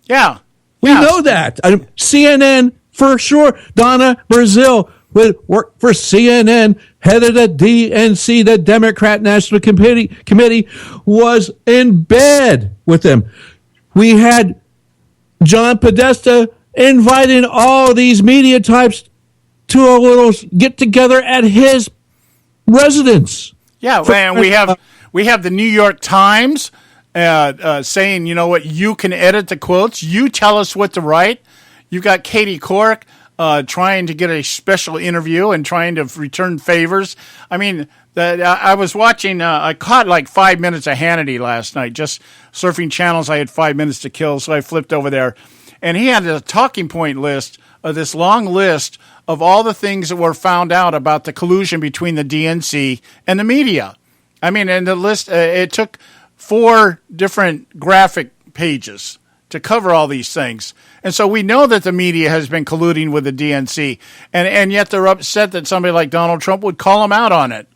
Yeah. We know that. CNN, for sure. Donna Brazile would work for CNN, head of the DNC, the Democrat National Committee, was in bed with them. We had John Podesta inviting all these media types to a little get-together at his residence. Yeah, and we have the New York Times saying, you know what, you can edit the quotes. You tell us what to write. You've got Katie Couric trying to get a special interview and trying to return favors. I mean, I was watching, I caught like 5 minutes of Hannity last night, just surfing channels. I had 5 minutes to kill, so I flipped over there. And he had a talking point list, this long list of all the things that were found out about the collusion between the DNC and the media. I mean, and the list, it took 4 different graphic pages to cover all these things. And so we know that the media has been colluding with the DNC, and yet they're upset that somebody like Donald Trump would call them out on it.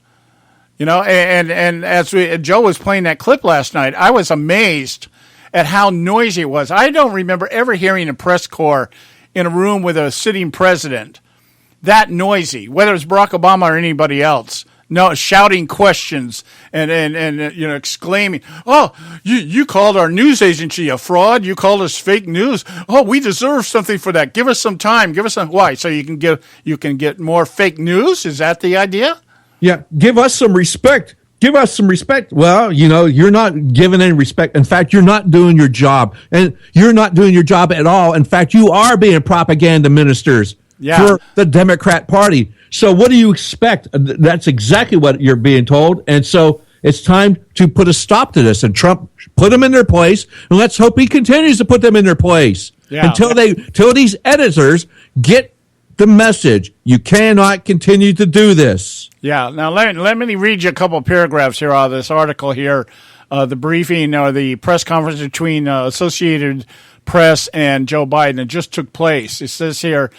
You know, and as Joe was playing that clip last night, I was amazed at how noisy it was. I don't remember ever hearing a press corps in a room with a sitting president that noisy, whether it's Barack Obama or anybody else. No, shouting questions and you know, exclaiming, "Oh, you called our news agency a fraud. You called us fake news. Oh, we deserve something for that. Give us some time. Give us some why? So you can get more fake news? Is that the idea?" Yeah, give us some respect. Give us some respect. Well, you know, you're not giving any respect. In fact, you're not doing your job. And you're not doing your job at all. In fact, you are being propaganda ministers for the Democrat Party. So what do you expect? That's exactly what you're being told. And so it's time to put a stop to this. And Trump put them in their place. And let's hope he continues to put them in their place until these editors get the message. You cannot continue to do this. Yeah. Now, let me read you a couple of paragraphs here out of this article here. The briefing or the press conference between Associated Press and Joe Biden. It just took place. It says here,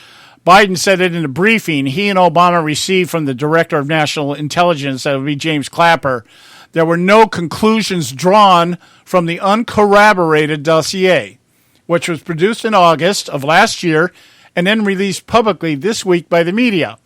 Biden said it in a briefing he and Obama received from the Director of National Intelligence, that would be James Clapper. There were no conclusions drawn from the uncorroborated dossier, which was produced in August of last year and then released publicly this week by the media.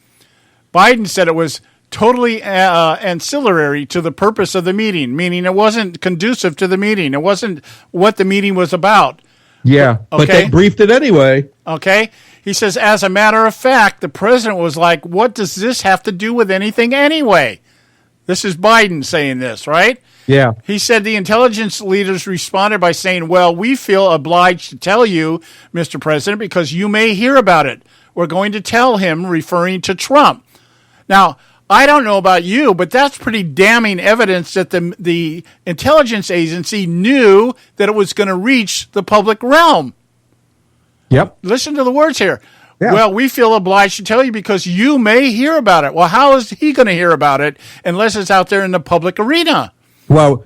Biden said it was totally ancillary to the purpose of the meeting, meaning it wasn't conducive to the meeting. It wasn't what the meeting was about. Yeah, but they briefed it anyway. Okay. He says, as a matter of fact, the president was like, what does this have to do with anything anyway? This is Biden saying this, right? Yeah. He said the intelligence leaders responded by saying, well, we feel obliged to tell you, Mr. President, because you may hear about it. We're going to tell him, referring to Trump. Now, I don't know about you, but that's pretty damning evidence that the intelligence agency knew that it was going to reach the public realm. Yep. Listen to the words here. Yeah. Well, we feel obliged to tell you because you may hear about it. Well, how is he going to hear about it unless it's out there in the public arena? Well,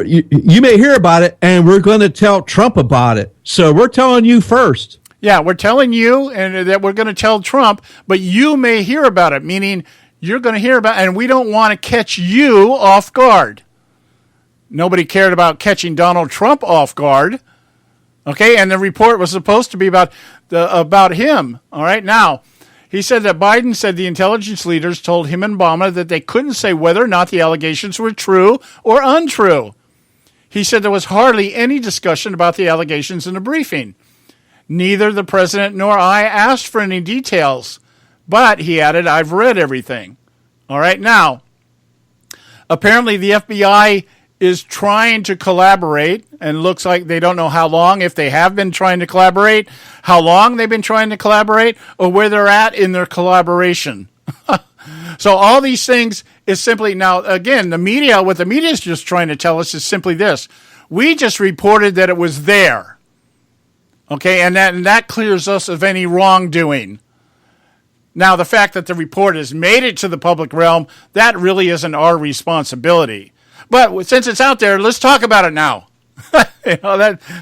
you may hear about it, and we're going to tell Trump about it. So we're telling you first. Yeah, we're telling you and that we're going to tell Trump, but you may hear about it, meaning you're going to hear about it, and we don't want to catch you off guard. Nobody cared about catching Donald Trump off guard. Okay, and the report was supposed to be about him. All right, now, he said that Biden said the intelligence leaders told him and Obama that they couldn't say whether or not the allegations were true or untrue. He said there was hardly any discussion about the allegations in the briefing. Neither the president nor I asked for any details, but, he added, I've read everything. All right, now, apparently the FBI is trying to collaborate, and looks like they don't know how long, if they have been trying to collaborate, how long they've been trying to collaborate, or where they're at in their collaboration. So all these things is simply, now, again, what the media is just trying to tell us is simply this. We just reported that it was there. Okay, and that clears us of any wrongdoing. Now, the fact that the report has made it to the public realm, that really isn't our responsibility. But since it's out there, let's talk about it now.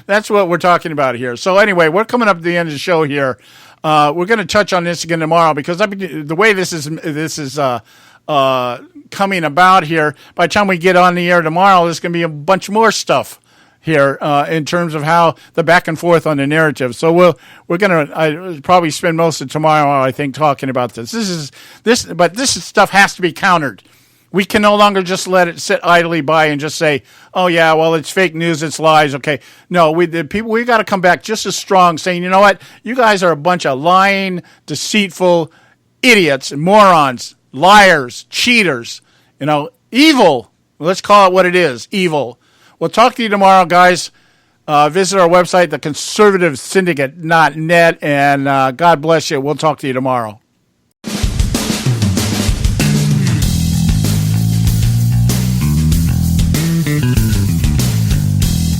That's what we're talking about here. So anyway, we're coming up to the end of the show here. We're going to touch on this again tomorrow because the way this is coming about here, by the time we get on the air tomorrow, there's going to be a bunch more stuff here in terms of how the back and forth on the narrative. So we're going to probably spend most of tomorrow, I think, talking about this. But this stuff has to be countered. We can no longer just let it sit idly by and just say, "Oh yeah, well it's fake news, it's lies." Okay, no, we got to come back just as strong, saying, "You know what? You guys are a bunch of lying, deceitful idiots, morons, liars, cheaters. Evil. Let's call it what it is: evil." We'll talk to you tomorrow, guys. Visit our website, theconservativesyndicate.net, and God bless you. We'll talk to you tomorrow.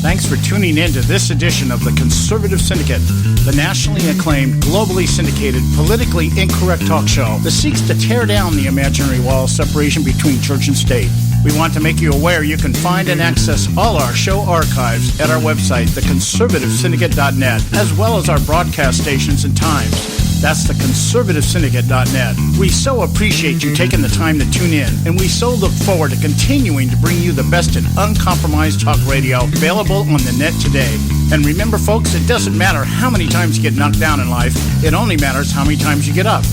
Thanks for tuning in to this edition of the Conservative Syndicate, the nationally acclaimed, globally syndicated, politically incorrect talk show that seeks to tear down the imaginary wall of separation between church and state. We want to make you aware you can find and access all our show archives at our website, theconservativesyndicate.net, as well as our broadcast stations and times. That's theconservativesyndicate.net. We so appreciate you taking the time to tune in, and we so look forward to continuing to bring you the best in uncompromised talk radio available on the net today. And remember, folks, it doesn't matter how many times you get knocked down in life. It only matters how many times you get up.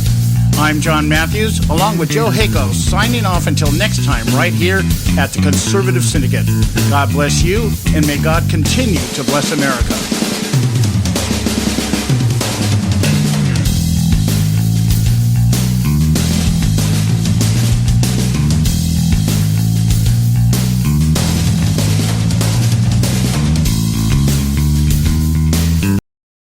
I'm John Matthews, along with Joe Hayko, signing off until next time right here at the Conservative Syndicate. God bless you, and may God continue to bless America.